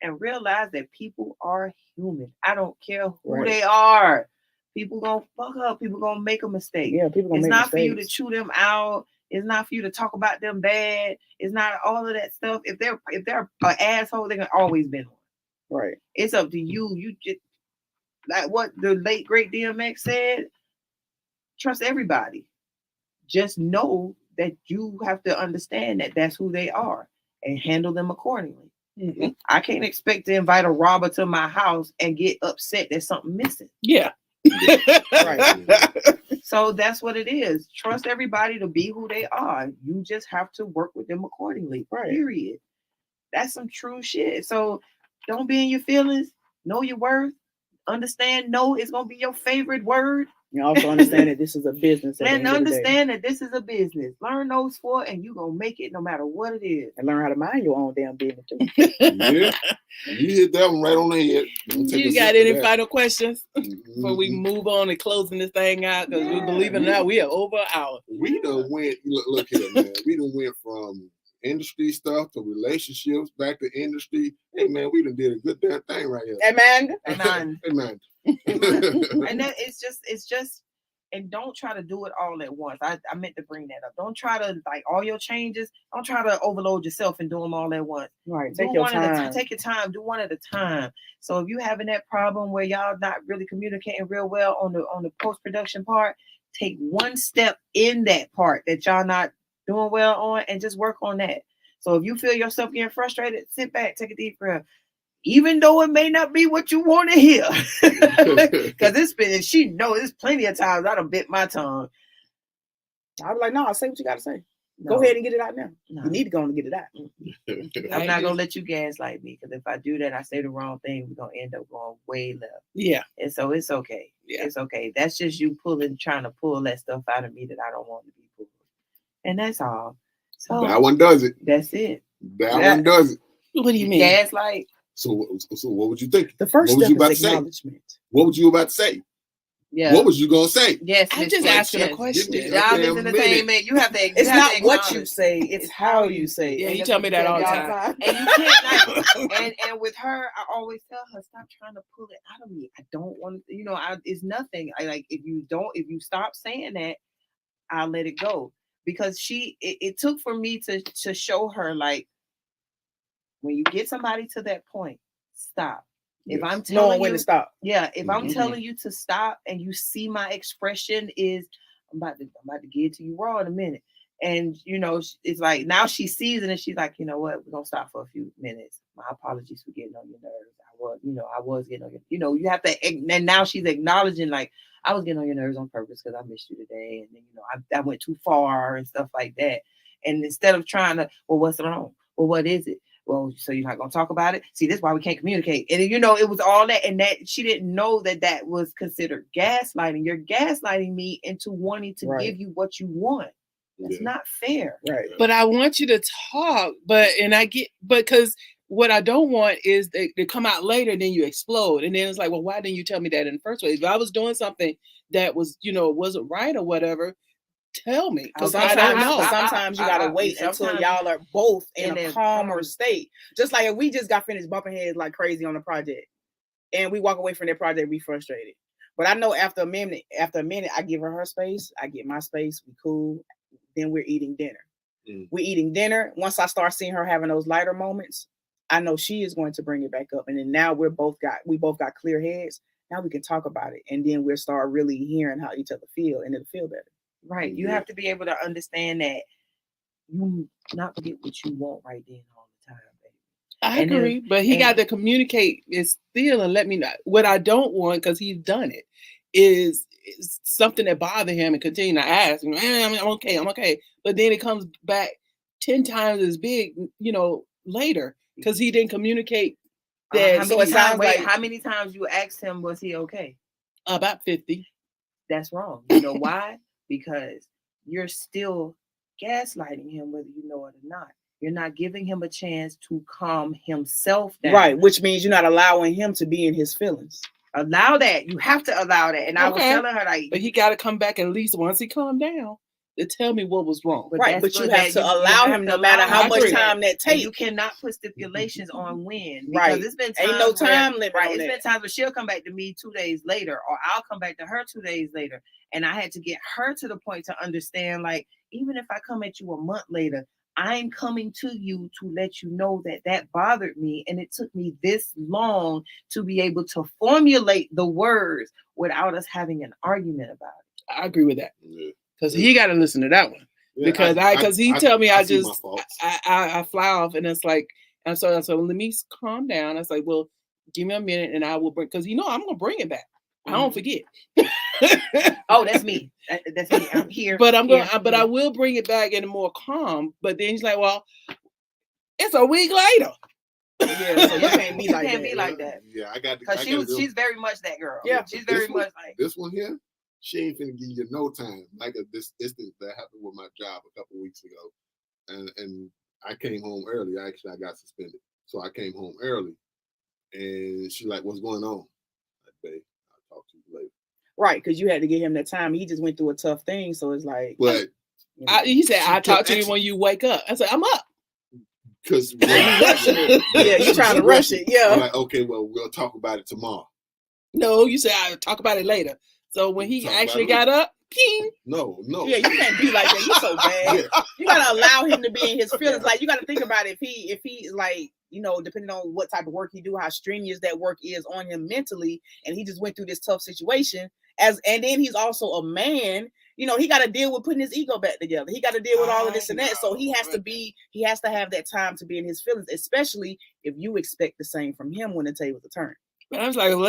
Speaker 1: And realize that people are human. I don't care who they are. People gonna fuck up. People gonna make a mistake.
Speaker 3: Yeah, people gonna
Speaker 1: make mistakes. It's not for you to chew them out. It's not for you to talk about them bad. It's not all of that stuff. If they're an asshole, they're gonna always been one.
Speaker 3: Right.
Speaker 1: It's up to you. You just like what the late great DMX said. Trust everybody. Just know that you have to understand that that's who they are and handle them accordingly. Mm-hmm. I can't expect to invite a robber to my house and get upset that something missing.
Speaker 4: Yeah.
Speaker 1: Right. So that's what it is. Trust everybody to be who they are. You just have to work with them accordingly. Right. Period. That's some true shit. So don't be in your feelings. Know your worth. Understand no is gonna be your favorite word.
Speaker 3: You also understand that this is a business.
Speaker 1: And understand that this is a business. Learn those four and you're gonna make it no matter what it is.
Speaker 3: And learn how to mind your own damn business too.
Speaker 2: Yeah. You hit that one right on the head.
Speaker 4: You got any final questions before we move on and closing this thing out? Because we believe it or not, we are over an hour.
Speaker 2: We done went, look here, man. We done went from industry stuff to relationships back to industry. Hey man, we done did a good damn thing right here.
Speaker 3: Amen.
Speaker 2: Amen.
Speaker 1: And that it's just and don't try to do it all at once. I meant to bring that up. Don't try to like all your changes. Don't try to overload yourself and do them all at once.
Speaker 3: Right. Take your time.
Speaker 1: Take your time. Do one at a time. So if you're having that problem where y'all not really communicating real well on the post-production part, take one step in that part that y'all not doing well on, and just work on that. So if you feel yourself getting frustrated, sit back, take a deep breath. Even though it may not be what you want to hear. Because it's been, and she knows, there's plenty of times I done bit my tongue.
Speaker 3: I was like, no, say what you got to say.
Speaker 1: No.
Speaker 3: Go ahead and get it out now.
Speaker 1: No.
Speaker 3: You need to go and get it out.
Speaker 1: I'm not going to let you gaslight me, because if I do that, I say the wrong thing, we're going to end up going way left.
Speaker 4: Yeah.
Speaker 1: And so it's okay.
Speaker 4: Yeah.
Speaker 1: It's okay. That's just you trying to pull that stuff out of me that I don't want to be pulled. And that's all. So
Speaker 2: that one does it.
Speaker 1: That's it.
Speaker 2: That one does it.
Speaker 4: What do you mean?
Speaker 1: Gaslight.
Speaker 2: So what would you think?
Speaker 3: The first
Speaker 2: what
Speaker 3: step
Speaker 2: was you
Speaker 3: is
Speaker 2: about to
Speaker 3: acknowledgement.
Speaker 2: say? What was you about to say?
Speaker 1: Yeah.
Speaker 2: What was you gonna say?
Speaker 1: Yes,
Speaker 4: I'm
Speaker 1: Miss
Speaker 4: just
Speaker 1: Fletcher.
Speaker 4: asking a question.
Speaker 2: Give me
Speaker 1: Job is
Speaker 2: damn
Speaker 1: entertainment. You have to.
Speaker 3: It's not
Speaker 1: to
Speaker 3: what you
Speaker 1: acknowledge.
Speaker 3: say, it's how you say.
Speaker 4: Yeah,
Speaker 3: And
Speaker 4: you
Speaker 3: that's
Speaker 4: tell
Speaker 3: what
Speaker 4: me that all the
Speaker 3: tell me
Speaker 4: time.
Speaker 1: And you can't like, and with her, I always tell her, stop trying to pull it out of me. I don't want to, it's nothing. I like, if you stop saying that, I'll let it go. Because it took for me to show her, like, when you get somebody to that point, stop. If I'm telling
Speaker 3: knowing when
Speaker 1: you
Speaker 3: to stop.
Speaker 1: Yeah, if I'm
Speaker 3: Mhm.
Speaker 1: telling you to stop and you see my expression is I'm about to get to you raw in a minute. And it's like now she sees it and she's like, you know what, we're gonna stop for a few minutes. My apologies for getting on your nerves. I was getting on your, you have to, and now she's acknowledging, like, I was getting on your nerves on purpose because I missed you today. And then, I went too far and stuff like that. And instead of trying to, well, what's wrong? Well, what is it? Well, so you're not going to talk about it? See, this is why we can't communicate. And, it was all that. And that she didn't know that was considered gaslighting. You're gaslighting me into wanting to give you what you want. That's not fair.
Speaker 3: Right.
Speaker 4: But I want you to talk. Because what I don't want is they come out later, then you explode. And then it's like, well, why didn't you tell me that in the first place? If I was doing something that was, wasn't right or whatever, tell me, because I don't know.
Speaker 3: Sometimes you gotta wait until y'all are both in a calmer state. Just like if we just got finished bumping heads like crazy on the project, and we walk away from that project, we frustrated. But I know after a minute, I give her space, I get my space, we cool. Then we're eating dinner. We're eating dinner. Once I start seeing her having those lighter moments, I know she is going to bring it back up. And then now we both got clear heads. Now we can talk about it, and then we'll start really hearing how each other feel, and it'll feel better.
Speaker 1: Right. You have to be able to understand that you not get what you want right then all the time, baby.
Speaker 4: I agree, but he got to communicate his feel and let me know. What I don't want, because he's done it, is something that bothers him and continue to ask, I'm okay. But then it comes back 10 times as big, later, because he didn't communicate that.
Speaker 1: How many times you asked him, was he okay?
Speaker 4: About 50.
Speaker 1: That's wrong. You know why? Because you're still gaslighting him, whether you know it or not. You're not giving him a chance to calm himself down.
Speaker 3: Right, which means you're not allowing him to be in his feelings.
Speaker 1: Allow that. You have to allow that. And I was telling her, like,
Speaker 4: but he got to come back at least once he calmed down to tell me what was wrong.
Speaker 3: Right, but you have to allow him, no matter how much time that takes.
Speaker 1: You cannot put stipulations on when.
Speaker 3: Right.
Speaker 1: It's been times
Speaker 3: ain't no time limit.
Speaker 1: Right. It's been times where she'll come back to me 2 days later, or I'll come back to her 2 days later. And I had to get her to the point to understand, like, even if I come at you a month later, I'm coming to you to let you know that bothered me. And it took me this long to be able to formulate the words without us having an argument about it.
Speaker 4: I agree with that. Because he got to listen to that one. Yeah, because he tell me I fly off, and it's like, and so let me calm down. I was like, well, give me a minute and I will bring, because I'm gonna bring it back. I don't forget.
Speaker 1: Oh, that's me. That's me. I'm here.
Speaker 4: But I will bring it back in a more calm. But then he's like, well, it's a week later.
Speaker 3: Yeah, so you can't be like that.
Speaker 2: Yeah, I got
Speaker 1: because she's very much that girl.
Speaker 3: Yeah,
Speaker 1: she's very much like
Speaker 2: this one here. She ain't finna give you no time. Like this instance that happened with my job a couple of weeks ago, and I came home early. Actually, I got suspended, so I came home early, and she's like, "What's going on?" Like, babe, I'll talk to you later.
Speaker 3: Right, because you had to give him that time. He just went through a tough thing, so it's like.
Speaker 2: But
Speaker 4: he said, "I'll talk to you when you wake up." I said, "I'm up."
Speaker 2: Because
Speaker 3: you trying to rush it. Yeah.
Speaker 2: I'm like, okay, well, we'll talk about it tomorrow.
Speaker 4: No, you said I'll talk about it later. So when he actually got up, ping.
Speaker 2: No.
Speaker 3: Yeah, you can't be like that. You're so bad. Yeah. You gotta allow him to be in his feelings. Like, you gotta think about it. If he's like, depending on what type of work he do, how strenuous that work is on him mentally, and he just went through this tough situation. And then he's also a man. he got to deal with putting his ego back together. He got to deal with all of this and that. So he has to have that time to be in his feelings, especially if you expect the same from him when the tables are turned.
Speaker 4: But I was like, I'm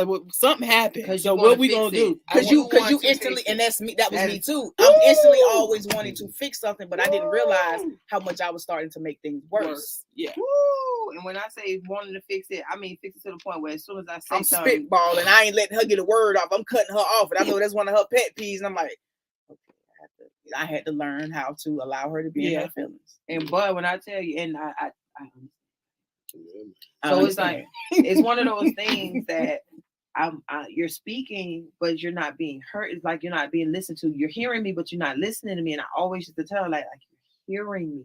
Speaker 4: like, something happened. So
Speaker 1: you
Speaker 4: what we
Speaker 1: fix
Speaker 4: gonna do?
Speaker 3: Because you instantly, and that's me. That was me too. I'm instantly always wanting to fix something, but I didn't realize how much I was starting to make things worse.
Speaker 4: Yeah.
Speaker 1: Woo! And when I say wanting to fix it, I mean fix it to the point where as soon as I say
Speaker 3: I'm
Speaker 1: something,
Speaker 3: spitballing. I ain't letting her get a word off. I'm cutting her off, and I know that's one of her pet peeves. And I'm like, okay, I had to learn how to allow her to be in her feelings.
Speaker 1: And but when I tell you, and I
Speaker 3: So
Speaker 1: it's like it's one of those things that you're speaking, but you're not being heard. It's like you're not being listened to. You're hearing me, but you're not listening to me. And I always used to tell her, like you're hearing me.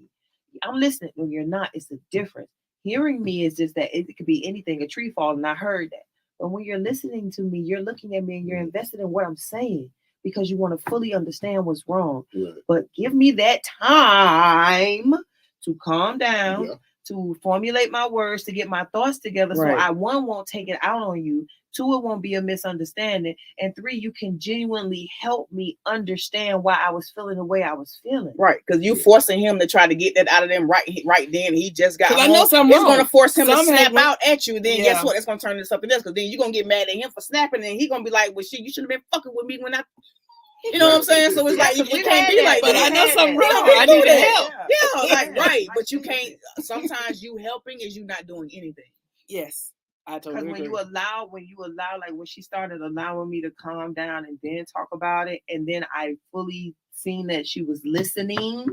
Speaker 1: I'm listening. No, you're not. It's a difference. Hearing me is just that it could be anything, a tree falling. I heard that. But when you're listening to me, you're looking at me and you're invested in what I'm saying because you want to fully understand what's wrong.
Speaker 2: Yeah.
Speaker 1: But give me that time to calm down. Yeah. To formulate my words, to get my thoughts together, so I won't take it out on you. 2, it won't be a misunderstanding, and 3, you can genuinely help me understand why I was feeling the way I was feeling.
Speaker 3: Right, because you forcing him to try to get that out of them right then. He just got.
Speaker 4: I know something.
Speaker 3: It's going to force him to snap out at you. Then guess what? It's going to turn into something else. Because then you're going to get mad at him for snapping, and he's going to be like, "Well, shit, you should have been fucking with me when I." You know what I'm saying? So it's like it can't be like
Speaker 4: that. But I know something wrong.
Speaker 3: I
Speaker 4: need to help.
Speaker 3: Yeah, like right. But you can't. Sometimes you helping is you not doing anything.
Speaker 4: Yes, I totally agree.
Speaker 1: When you allow, like when she started allowing me to calm down and then talk about it, and then I fully seen that she was listening,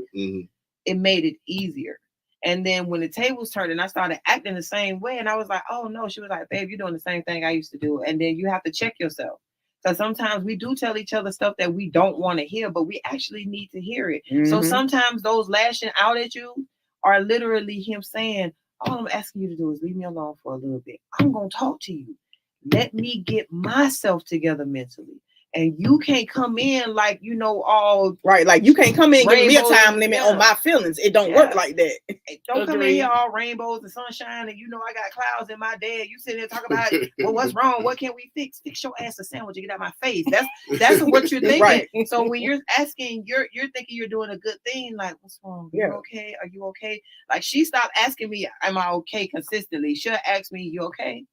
Speaker 1: it made it easier. And then when the tables turned and I started acting the same way, and I was like, oh no, she was like, babe, you're doing the same thing I used to do. And then you have to check yourself. Because sometimes we do tell each other stuff that we don't want to hear, but we actually need to hear it. So sometimes those lashing out at you are literally him saying, all I'm asking you to do is leave me alone for a little bit. I'm going to talk to you. Let me get myself together mentally. And you can't come in like, all
Speaker 3: right. Like you can't come in and give me a time limit on my feelings. It don't work like that.
Speaker 1: Don't come in here all rainbows and sunshine and I got clouds in my day. You sit there and talk about well, what's wrong? What can we fix? Fix your ass a sandwich and get out my face. That's what you're thinking. Right. So when you're asking, you're thinking you're doing a good thing. Like, what's wrong? You okay? Are you okay? Like she stopped asking me, am I okay consistently? She'll ask me, you okay?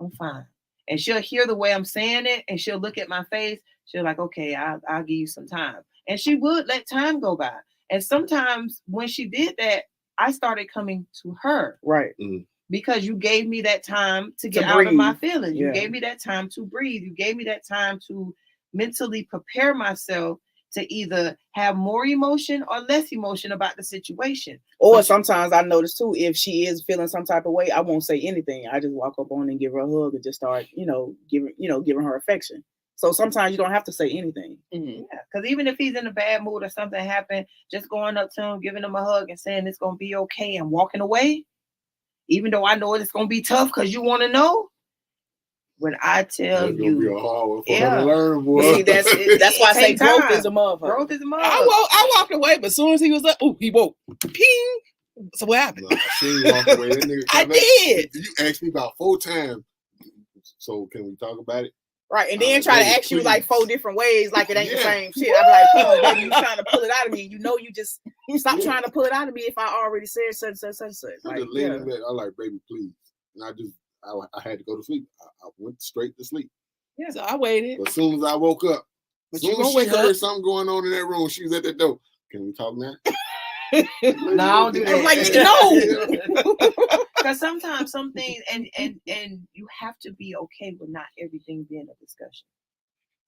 Speaker 1: I'm fine. And she'll hear the way I'm saying it, and she'll look at my face. She'll like, okay, I'll give you some time. And she would let time go by. And sometimes when she did that, I started coming to her.
Speaker 3: Right.
Speaker 1: Because you gave me that time to get out of my feelings. You gave me that time to breathe. You gave me that time to mentally prepare myself to either have more emotion or less emotion about the situation.
Speaker 3: Or sometimes I notice too, if she is feeling some type of way, I won't say anything. I just walk up on and give her a hug and just start, giving her affection. So sometimes you don't have to say anything.
Speaker 1: Yeah, because even if he's in a bad mood or something happened, just going up to him, giving him a hug and saying it's going to be okay and walking away, even though I know it's going to be tough because you want to know. When I tell you,
Speaker 2: be a hard one for her to learn, boy.
Speaker 3: See, that's why I say growth is a motherfucker.
Speaker 1: Growth is a motherfucker.
Speaker 4: I walked away, but as soon as he was like, he woke. Ping. So what happened?
Speaker 2: No, she walked away. That nigga
Speaker 4: I did.
Speaker 2: You asked me about 4 times. So can we talk about it?
Speaker 3: Right, and then try to ask you like 4 different ways, like it ain't the same shit. I'm like, baby, you trying to pull it out of me. You just stop trying to pull it out of me if I already said such. Like,
Speaker 2: I'm like, baby, please. And I had to go to sleep. I went straight to sleep.
Speaker 4: Yeah, so I waited.
Speaker 2: But as soon as I woke up, as soon as she heard something going on in that room, she was at the door. Can we talk now?
Speaker 1: No, I don't do that.
Speaker 3: I'm like, no.
Speaker 1: Because sometimes some things, and you have to be okay with not everything being a discussion.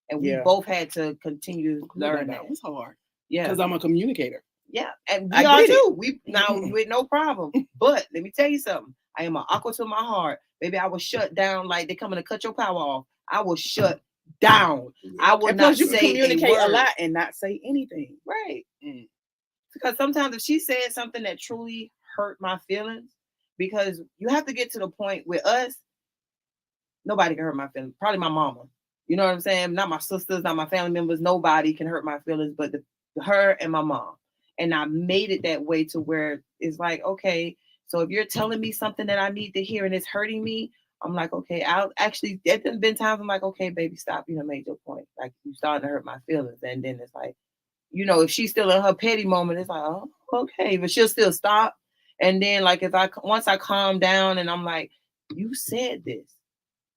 Speaker 1: And we both had to continue to learn that.
Speaker 4: It's hard.
Speaker 1: Yeah.
Speaker 4: Because I'm a communicator.
Speaker 1: Yeah. And we are too. We now with no problem. But let me tell you something. I am an aqua to my heart. Baby, I will shut down like they coming to cut your power off. I will shut down. I will not say
Speaker 3: communicate a lot and not say anything.
Speaker 1: Right. Because sometimes if she said something that truly hurt my feelings, because you have to get to the point with us, nobody can hurt my feelings. Probably my mama. You know what I'm saying? Not my sisters, not my family members. Nobody can hurt my feelings but her and my mom. And I made it that way to where it's like, okay, so if you're telling me something that I need to hear and it's hurting me, I'm like, okay, I'll actually, there's been times I'm like, okay, baby, stop, made your point. Like, you starting to hurt my feelings. And then it's like, if she's still in her petty moment, it's like, oh, okay, but she'll still stop. And then like, once I calm down and I'm like, you said this,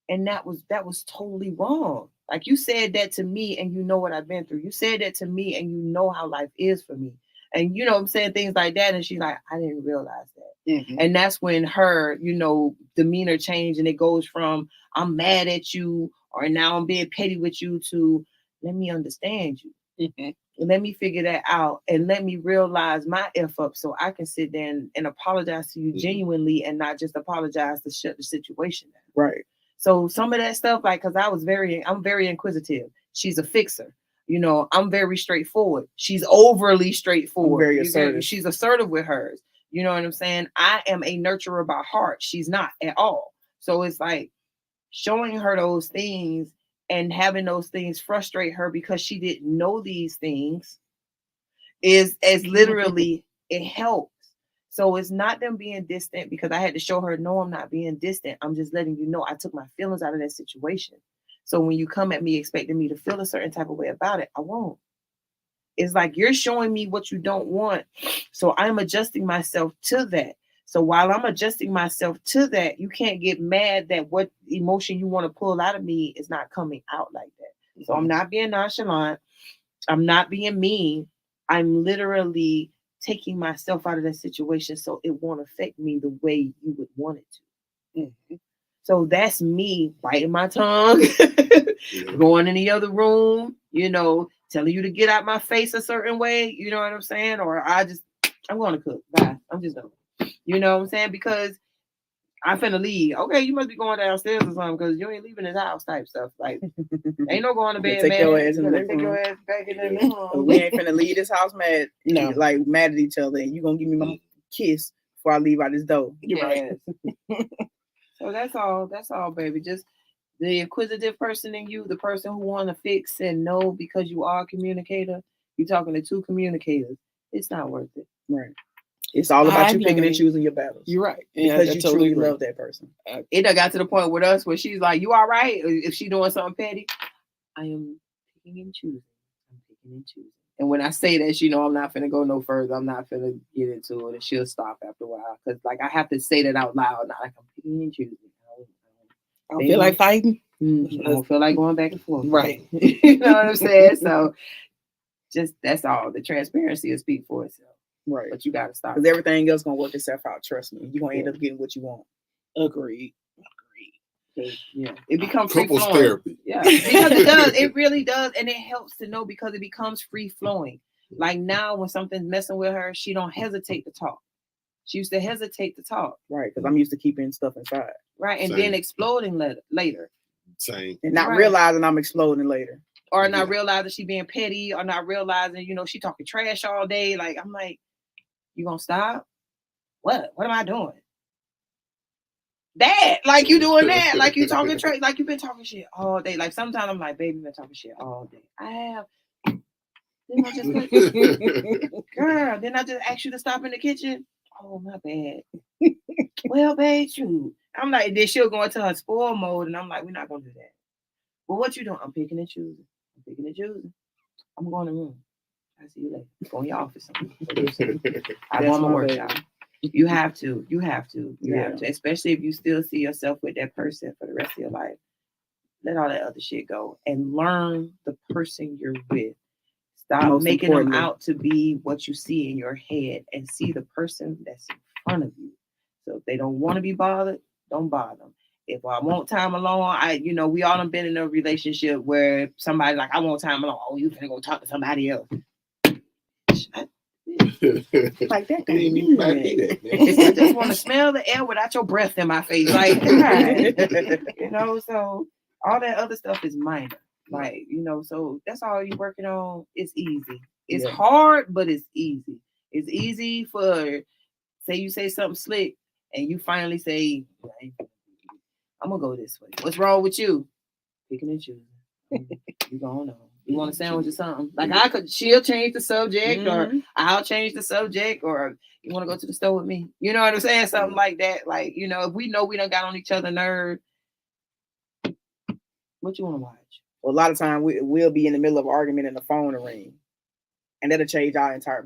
Speaker 1: and that was totally wrong. Like, you said that to me and you know what I've been through. You said that to me and you know how life is for me. And I'm saying things like that. And she's like, I didn't realize that. Mm-hmm. And that's when her, demeanor changed, and it goes from I'm mad at you, or now I'm being petty with you, to let me understand you. Mm-hmm. And let me figure that out, and let me realize my F up, so I can sit there and apologize to you genuinely, and not just apologize to shut the situation down.
Speaker 3: Right.
Speaker 1: So some of that stuff, like, because I'm very inquisitive. She's a fixer. I'm very straightforward. She's overly straightforward.
Speaker 3: Very assertive.
Speaker 1: She's assertive with hers. You know what I'm saying? I am a nurturer by heart. She's not at all. So it's like showing her those things and having those things frustrate her because she didn't know these things is as literally it helps. So it's not them being distant, because I had to show her, no, I'm not being distant. I'm just letting you know I took my feelings out of that situation. So when you come at me expecting me to feel a certain type of way about it, I won't. It's like you're showing me what you don't want. So I'm adjusting myself to that. So while I'm adjusting myself to that, you can't get mad that what emotion you want to pull out of me is not coming out like that. So I'm not being nonchalant. I'm not being mean. I'm literally taking myself out of that situation so it won't affect me the way you would want it to. Mm-hmm. So that's me biting my tongue, going in the other room, telling you to get out my face a certain way, you know what I'm saying? Or I'm going to cook. Bye. I'm just going. You know what I'm saying? Because I'm finna leave. Okay, you must be going downstairs or something, because you ain't leaving this house type stuff. Like, ain't no going to bed,
Speaker 3: take
Speaker 1: man.
Speaker 3: Your ass in the
Speaker 1: take your ass back in the living room.
Speaker 3: We ain't finna leave this house mad. No. Like, mad at each other. And you gonna give me my kiss before I leave out this door.
Speaker 1: You're right. So that's all, baby. Just the inquisitive person in you, the person who want to fix and know, because you are a communicator. You're talking to two communicators. It's not worth it.
Speaker 3: Right. It's all about you picking and choosing your battles.
Speaker 4: You're right.
Speaker 3: Because you totally love that person.
Speaker 1: It done got to the point with us where she's like, you all right? If she doing something petty, I am picking and choosing. I'm picking and choosing. And when I say that, I'm not finna go no further. I'm not finna get into it, and she'll stop after a while. Because like I have to say that out loud. Not like I'm picking and choosing.
Speaker 4: I don't feel like fighting.
Speaker 1: I don't feel like going back and forth.
Speaker 4: Right.
Speaker 1: You know what I'm saying? So just that's all. The transparency will speak for itself.
Speaker 3: Right.
Speaker 1: But you gotta stop.
Speaker 3: Because everything else gonna work itself out. Trust me. You're gonna end up getting what you want.
Speaker 4: Agreed.
Speaker 1: Yeah, it becomes
Speaker 2: couples therapy.
Speaker 1: Yeah, because it does. It really does, and it helps to know, because it becomes free flowing. Like now, when something's messing with her, she don't hesitate to talk. She used to hesitate to talk.
Speaker 3: Right, because I'm used to keeping stuff inside.
Speaker 1: Right, and then exploding later.
Speaker 2: Same.
Speaker 3: And not realizing I'm exploding later.
Speaker 1: Or not realizing she being petty, or not realizing, she talking trash all day. Like, I'm like, you gonna stop? What am I doing? That, like, you doing that, like you talking trash, like you've been talking shit all day. Like sometimes I'm like, baby, you've been talking shit all day. I have. Didn't I just ask you to stop in the kitchen? Oh, my bad. Well, babe, shoot. I'm like, then she'll go into her spoil mode, and I'm like, we're not gonna do that. Well, what you doing? I'm picking and choosing. I'm going to the room. I see you later. Go in your office. I want my work out. You have to. You have to. Especially if you still see yourself with that person for the rest of your life. Let all that other shit go and learn the person you're with. Stop making them out to be what you see in your head, and see the person that's in front of you. So if they don't want to be bothered, don't bother them. If I want time alone, we all have been in a relationship where somebody like, I want time alone. Oh, you finna go talk to somebody else. Like that. I just want to smell the air without your breath in my face. Like, so all that other stuff is minor. Like, so that's all you're working on. It's easy. It's hard, but it's easy. It's easy for, say you say something slick and you finally say, I'm gonna go this way. What's wrong with you? Picking and choosing. You gonna know. You want a sandwich or something? Like she'll change the subject, or I'll change the subject, or you want to go to the store with me? You know what I'm saying? Something like that. Like, if we know we done got on each other's nerves, What you want to watch?
Speaker 3: Well, a lot of time we'll be in the middle of an argument and the phone will ring, and that'll change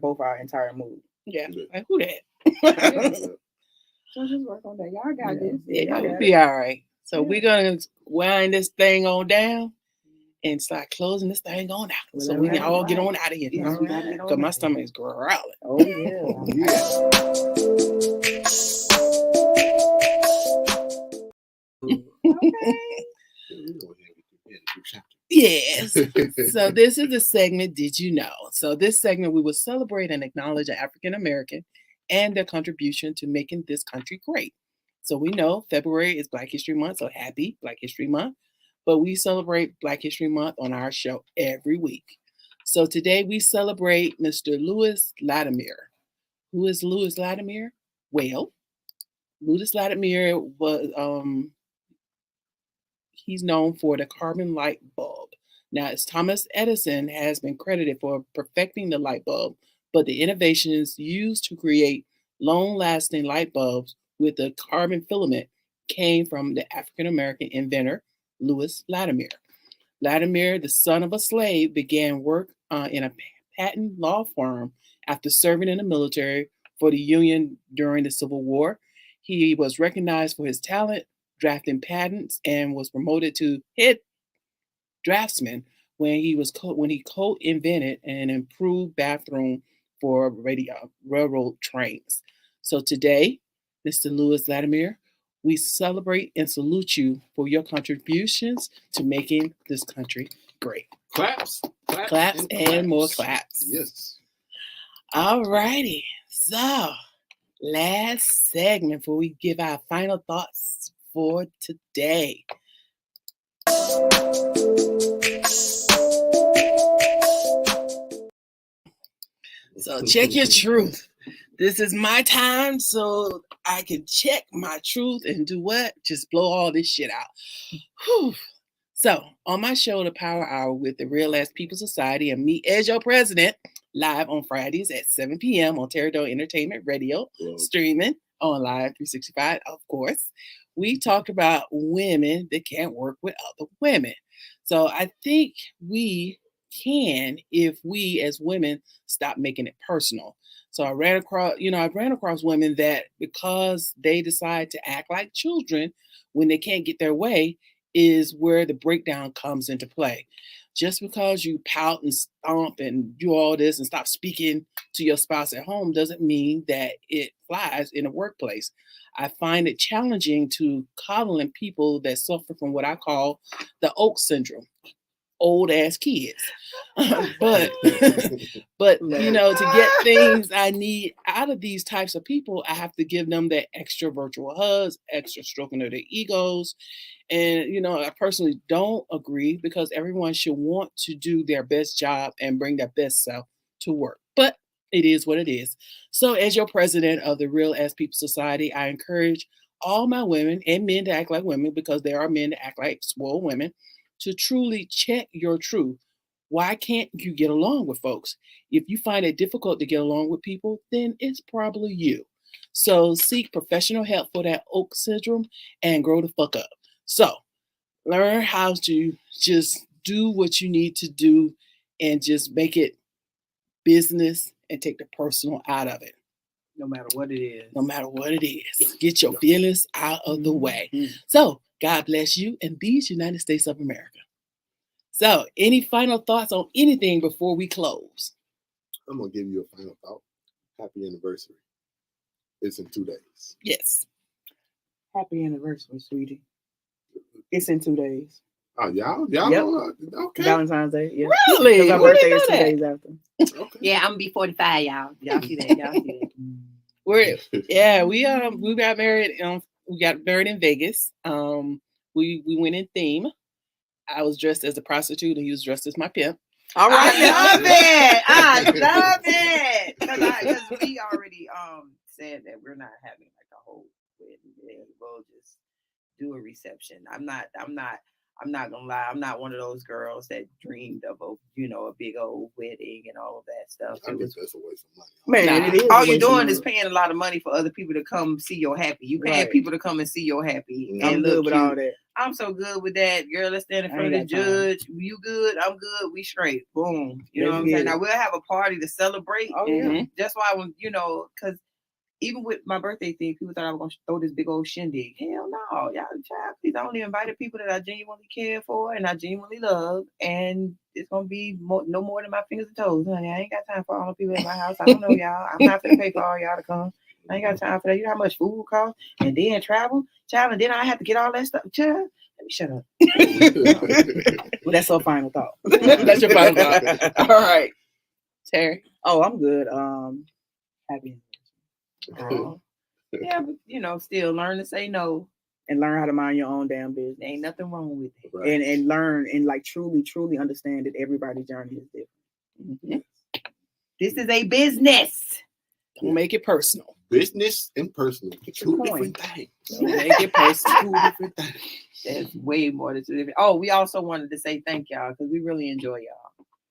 Speaker 3: both our entire mood.
Speaker 4: Yeah, like who that?
Speaker 1: So just work on that. Y'all got this.
Speaker 4: Yeah,
Speaker 1: Y'all
Speaker 4: we'll
Speaker 1: got
Speaker 4: be
Speaker 1: it.
Speaker 4: all right. So
Speaker 1: Yeah.
Speaker 4: we're gonna wind this thing on down and start closing this thing on out,
Speaker 3: Well,
Speaker 4: so we can all get
Speaker 1: right.
Speaker 4: on out of here.
Speaker 1: Yes, we gotta get on
Speaker 4: Because my
Speaker 1: out.
Speaker 4: stomach is growling.
Speaker 3: Oh yeah.
Speaker 4: Yes. So this is the segment, Did You Know? So this segment, we will celebrate and acknowledge an African American and their contribution to making this country great. So we know February is Black History Month, so happy Black History Month. But we celebrate Black History Month on our show every week. So today we celebrate Mr. Louis Latimer. Who is Louis Latimer? Well, Louis Latimer was he's known for the carbon light bulb. Now, as Thomas Edison has been credited for perfecting the light bulb, but the innovations used to create long-lasting light bulbs with a carbon filament came from the African-American inventor, Louis Latimer. Latimer, the son of a slave, began work in a patent law firm after serving in the military for the Union during the Civil War. He was recognized for his talent drafting patents and was promoted to head draftsman when he co-invented an improved bathroom for railroad trains. So today, Mr. Louis Latimer, we celebrate and salute you for your contributions to making this country great.
Speaker 2: Claps,
Speaker 4: And more claps.
Speaker 2: Yes.
Speaker 4: All righty. So, last segment before we give our final thoughts for today. So check your truth. This is my time, so I can check my truth and do what? Just blow all this shit out. Whew. So on my show, The Power Hour with the Real Ass People Society and me as your president, live on Fridays at 7 p.m. on Terradome Entertainment Radio, streaming on Live 365, of course. We talk about women that can't work with other women. So I think we can, if we as women stop making it personal. So I ran across women that because they decide to act like children when they can't get their way is where the breakdown comes into play. Just because you pout and stomp and do all this and stop speaking to your spouse at home doesn't mean that it flies in the workplace. I find it challenging to coddle in people that suffer from what I call the Oak syndrome, old ass kids. but to get things I need out of these types of people, I have to give them that extra virtual hugs, extra stroking of their egos. And, I personally don't agree because everyone should want to do their best job and bring their best self to work. But it is what it is. So as your president of the Real Ass People Society, I encourage all my women and men to act like women, because there are men that act like spoiled women, to truly check your truth. Why can't you get along with folks? If you find it difficult to get along with people, then it's probably you. So seek professional help for that Oak syndrome and grow the fuck up. So learn how to just do what you need to do and just make it business and take the personal out of it.
Speaker 1: No matter what it is.
Speaker 4: No matter what it is. Get your feelings out of the way. So God bless you and these United States of America. So any final thoughts on anything before we close?
Speaker 2: I'm going to give you a final thought. Happy anniversary. It's in 2 days.
Speaker 4: Yes.
Speaker 3: Happy anniversary, sweetie. It's in 2 days.
Speaker 2: Oh, y'all?
Speaker 3: Yep.
Speaker 2: Okay.
Speaker 3: Valentine's Day. Yeah.
Speaker 4: Really?
Speaker 3: Because our birthday is 2 days after.
Speaker 2: Okay.
Speaker 1: Yeah, I'm gonna be 45, y'all. Y'all see that?
Speaker 4: We got married. We got married in Vegas. We went in theme. I was dressed as a prostitute and he was dressed as my pimp.
Speaker 3: All right.
Speaker 1: I love it. Because we already said that we're not having like a whole wedding. We'll just do a reception. I'm not gonna lie. I'm not one of those girls that dreamed of a big old wedding and all of that stuff.
Speaker 2: I guess that's a waste of money.
Speaker 3: Man, it is.
Speaker 1: All you're doing is paying a lot of money for other people to come see your happy. You paying
Speaker 3: Right.
Speaker 1: people to come and see your happy.
Speaker 3: I'm
Speaker 1: and
Speaker 3: good
Speaker 1: look
Speaker 3: with
Speaker 1: cute.
Speaker 3: all that.
Speaker 1: I'm so good with that. Girl, let's stand in front of the judge. You good? I'm good. We straight. Boom. You know what I'm saying? Now we'll have a party to celebrate.
Speaker 3: Oh yeah.
Speaker 1: That's why when because even with my birthday thing, people thought I was gonna throw this big old shindig. Hell no, y'all, child, please. I only invited people that I genuinely care for and I genuinely love, and it's gonna be no more than my fingers and toes, honey. I ain't got time for all the people in my house. I don't know y'all. I'm not gonna pay for all y'all to come. I ain't got time for that. You know how much food costs, and then travel, child, and then I have to get all that stuff. Child, let me shut up.
Speaker 3: Well, that's our final thought.
Speaker 4: That's your final thought. All right, Terry.
Speaker 3: Oh, I'm good. Happy.
Speaker 1: Yeah, but still learn to say no
Speaker 3: and learn how to mind your own damn business.
Speaker 1: Ain't nothing wrong with it.
Speaker 2: Right.
Speaker 3: And learn and like truly understand that everybody's journey is different.
Speaker 1: This is a business.
Speaker 4: Don't make it personal.
Speaker 2: Business and personal. Two different things.
Speaker 4: Don't make it personal.
Speaker 2: Two different things.
Speaker 1: That's way more than two different. Oh, we also wanted to say thank y'all because we really enjoy y'all.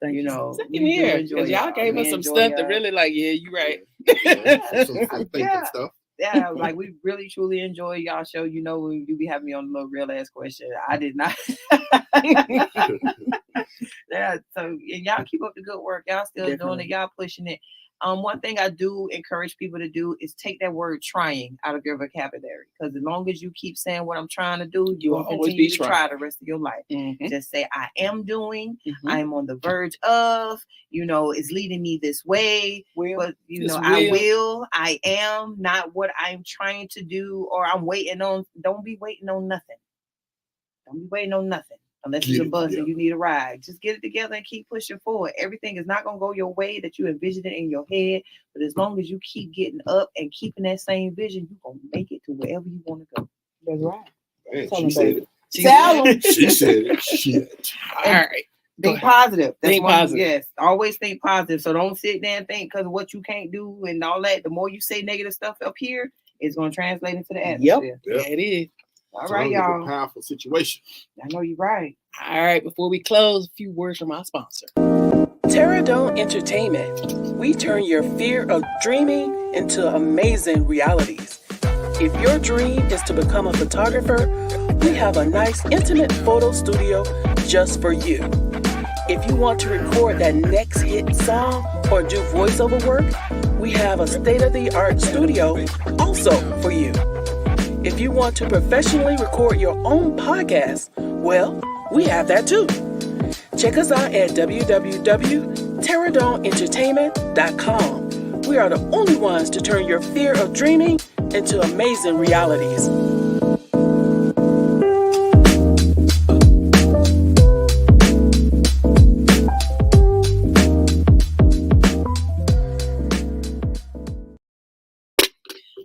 Speaker 3: Thank you.
Speaker 4: Same here, because y'all gave us some stuff that really yeah, you right.
Speaker 2: Some thinking stuff.
Speaker 1: Yeah, like we really truly enjoy y'all show. When you be having me on a little real ass question, I did not. Yeah, so and y'all keep up the good work. Y'all still doing it. Y'all pushing it. One thing I do encourage people to do is take that word trying out of your vocabulary. Because as long as you keep saying what I'm trying to do, you will continue to try the rest of your life. Just say, I am doing, I am on the verge of, it's leading me this way. But, I am, not what I'm trying to do or I'm waiting on. Don't be waiting on nothing. Don't be waiting on nothing. Unless it's a bus and you need a ride. Just get it together and keep pushing forward. Everything is not going to go your way that you envisioned it in your head. But as long as you keep getting up and keeping that same vision, you're going to make it to wherever you want to go.
Speaker 3: That's right.
Speaker 2: Man, she said it.
Speaker 3: She
Speaker 2: said it. Shit.
Speaker 1: All right. Think positive. Think positive. Yes. Always think positive. So don't sit there and think because of what you can't do and all that. The more you say negative stuff up here, it's going to translate into the atmosphere.
Speaker 4: Yep. Yeah, it is.
Speaker 1: All right, y'all.
Speaker 2: It's a powerful situation.
Speaker 1: I know you're right.
Speaker 4: All right, before we close, a few words from our sponsor. Teradome Entertainment. We turn your fear of dreaming into amazing realities. If your dream is to become a photographer, we have a nice intimate photo studio just for you. If you want to record that next hit song or do voiceover work, we have a state-of-the-art studio also for you. If you want to professionally record your own podcast, well, we have that too. Check us out at www.teradomeentertainment.com. We are the only ones to turn your fear of dreaming into amazing realities.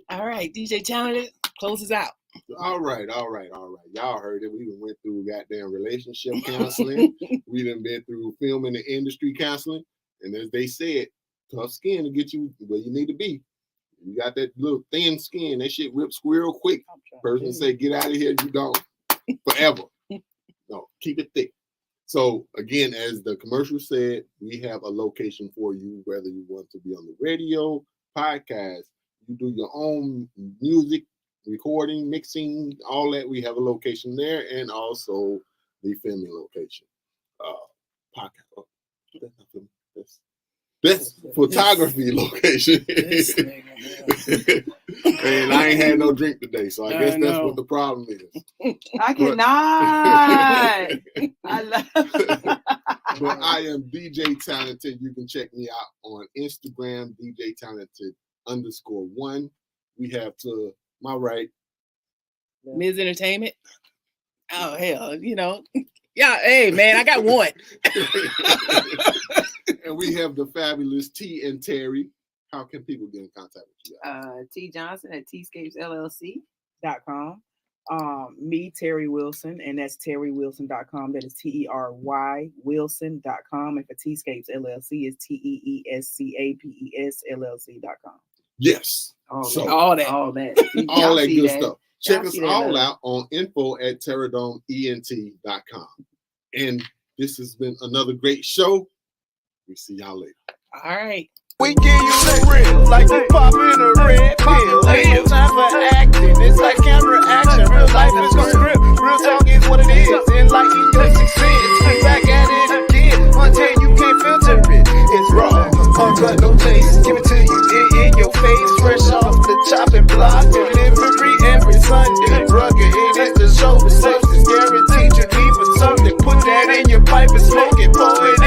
Speaker 4: All right, DJ Talented closes out.
Speaker 2: All right. Y'all heard it. We went through goddamn relationship counseling. We done been through film in the industry counseling. And as they said, tough skin to get you where you need to be. You got that little thin skin. That shit rips squirrel quick. Person say, get out of here. You don't. Forever. No, keep it thick. So again, as the commercial said, we have a location for you, whether you want to be on the radio, podcast, you do your own music, recording, mixing, all that. We have a location there, and also the filming location. Podcast. That's photography location. And I ain't had no drink today, so I guess that's what the problem is.
Speaker 1: I cannot. I love.
Speaker 2: But I am DJ Talented. You can check me out on Instagram, DJ Talented_1. We have to my right,
Speaker 4: Ms. Entertainment. Oh hell, yeah. Hey man, I got one.
Speaker 2: And we have the fabulous T and Terry. How can people get in contact with you?
Speaker 1: T Johnson at tscapesllc.com.
Speaker 3: Me, Tery Wilson, and that's terrywilson.com. That is TERY Wilson.com. And for T-Scapes LLC is TEESCAPES LLC.com.
Speaker 2: Yes.
Speaker 1: All that
Speaker 2: all that good stuff. Check us all out on info@teradomeent.com. And this has been another great show. We see y'all later.
Speaker 4: All right.
Speaker 5: We give you the real, like we popping a red pill. Ain't no time for acting. It's like camera action. Real life is a script. Real talk is face, fresh off the chopping block. Delivery every Sunday. Rugged, it is the show with substance. Guaranteed you leave with something. Put that in your pipe and smoke it. Pour it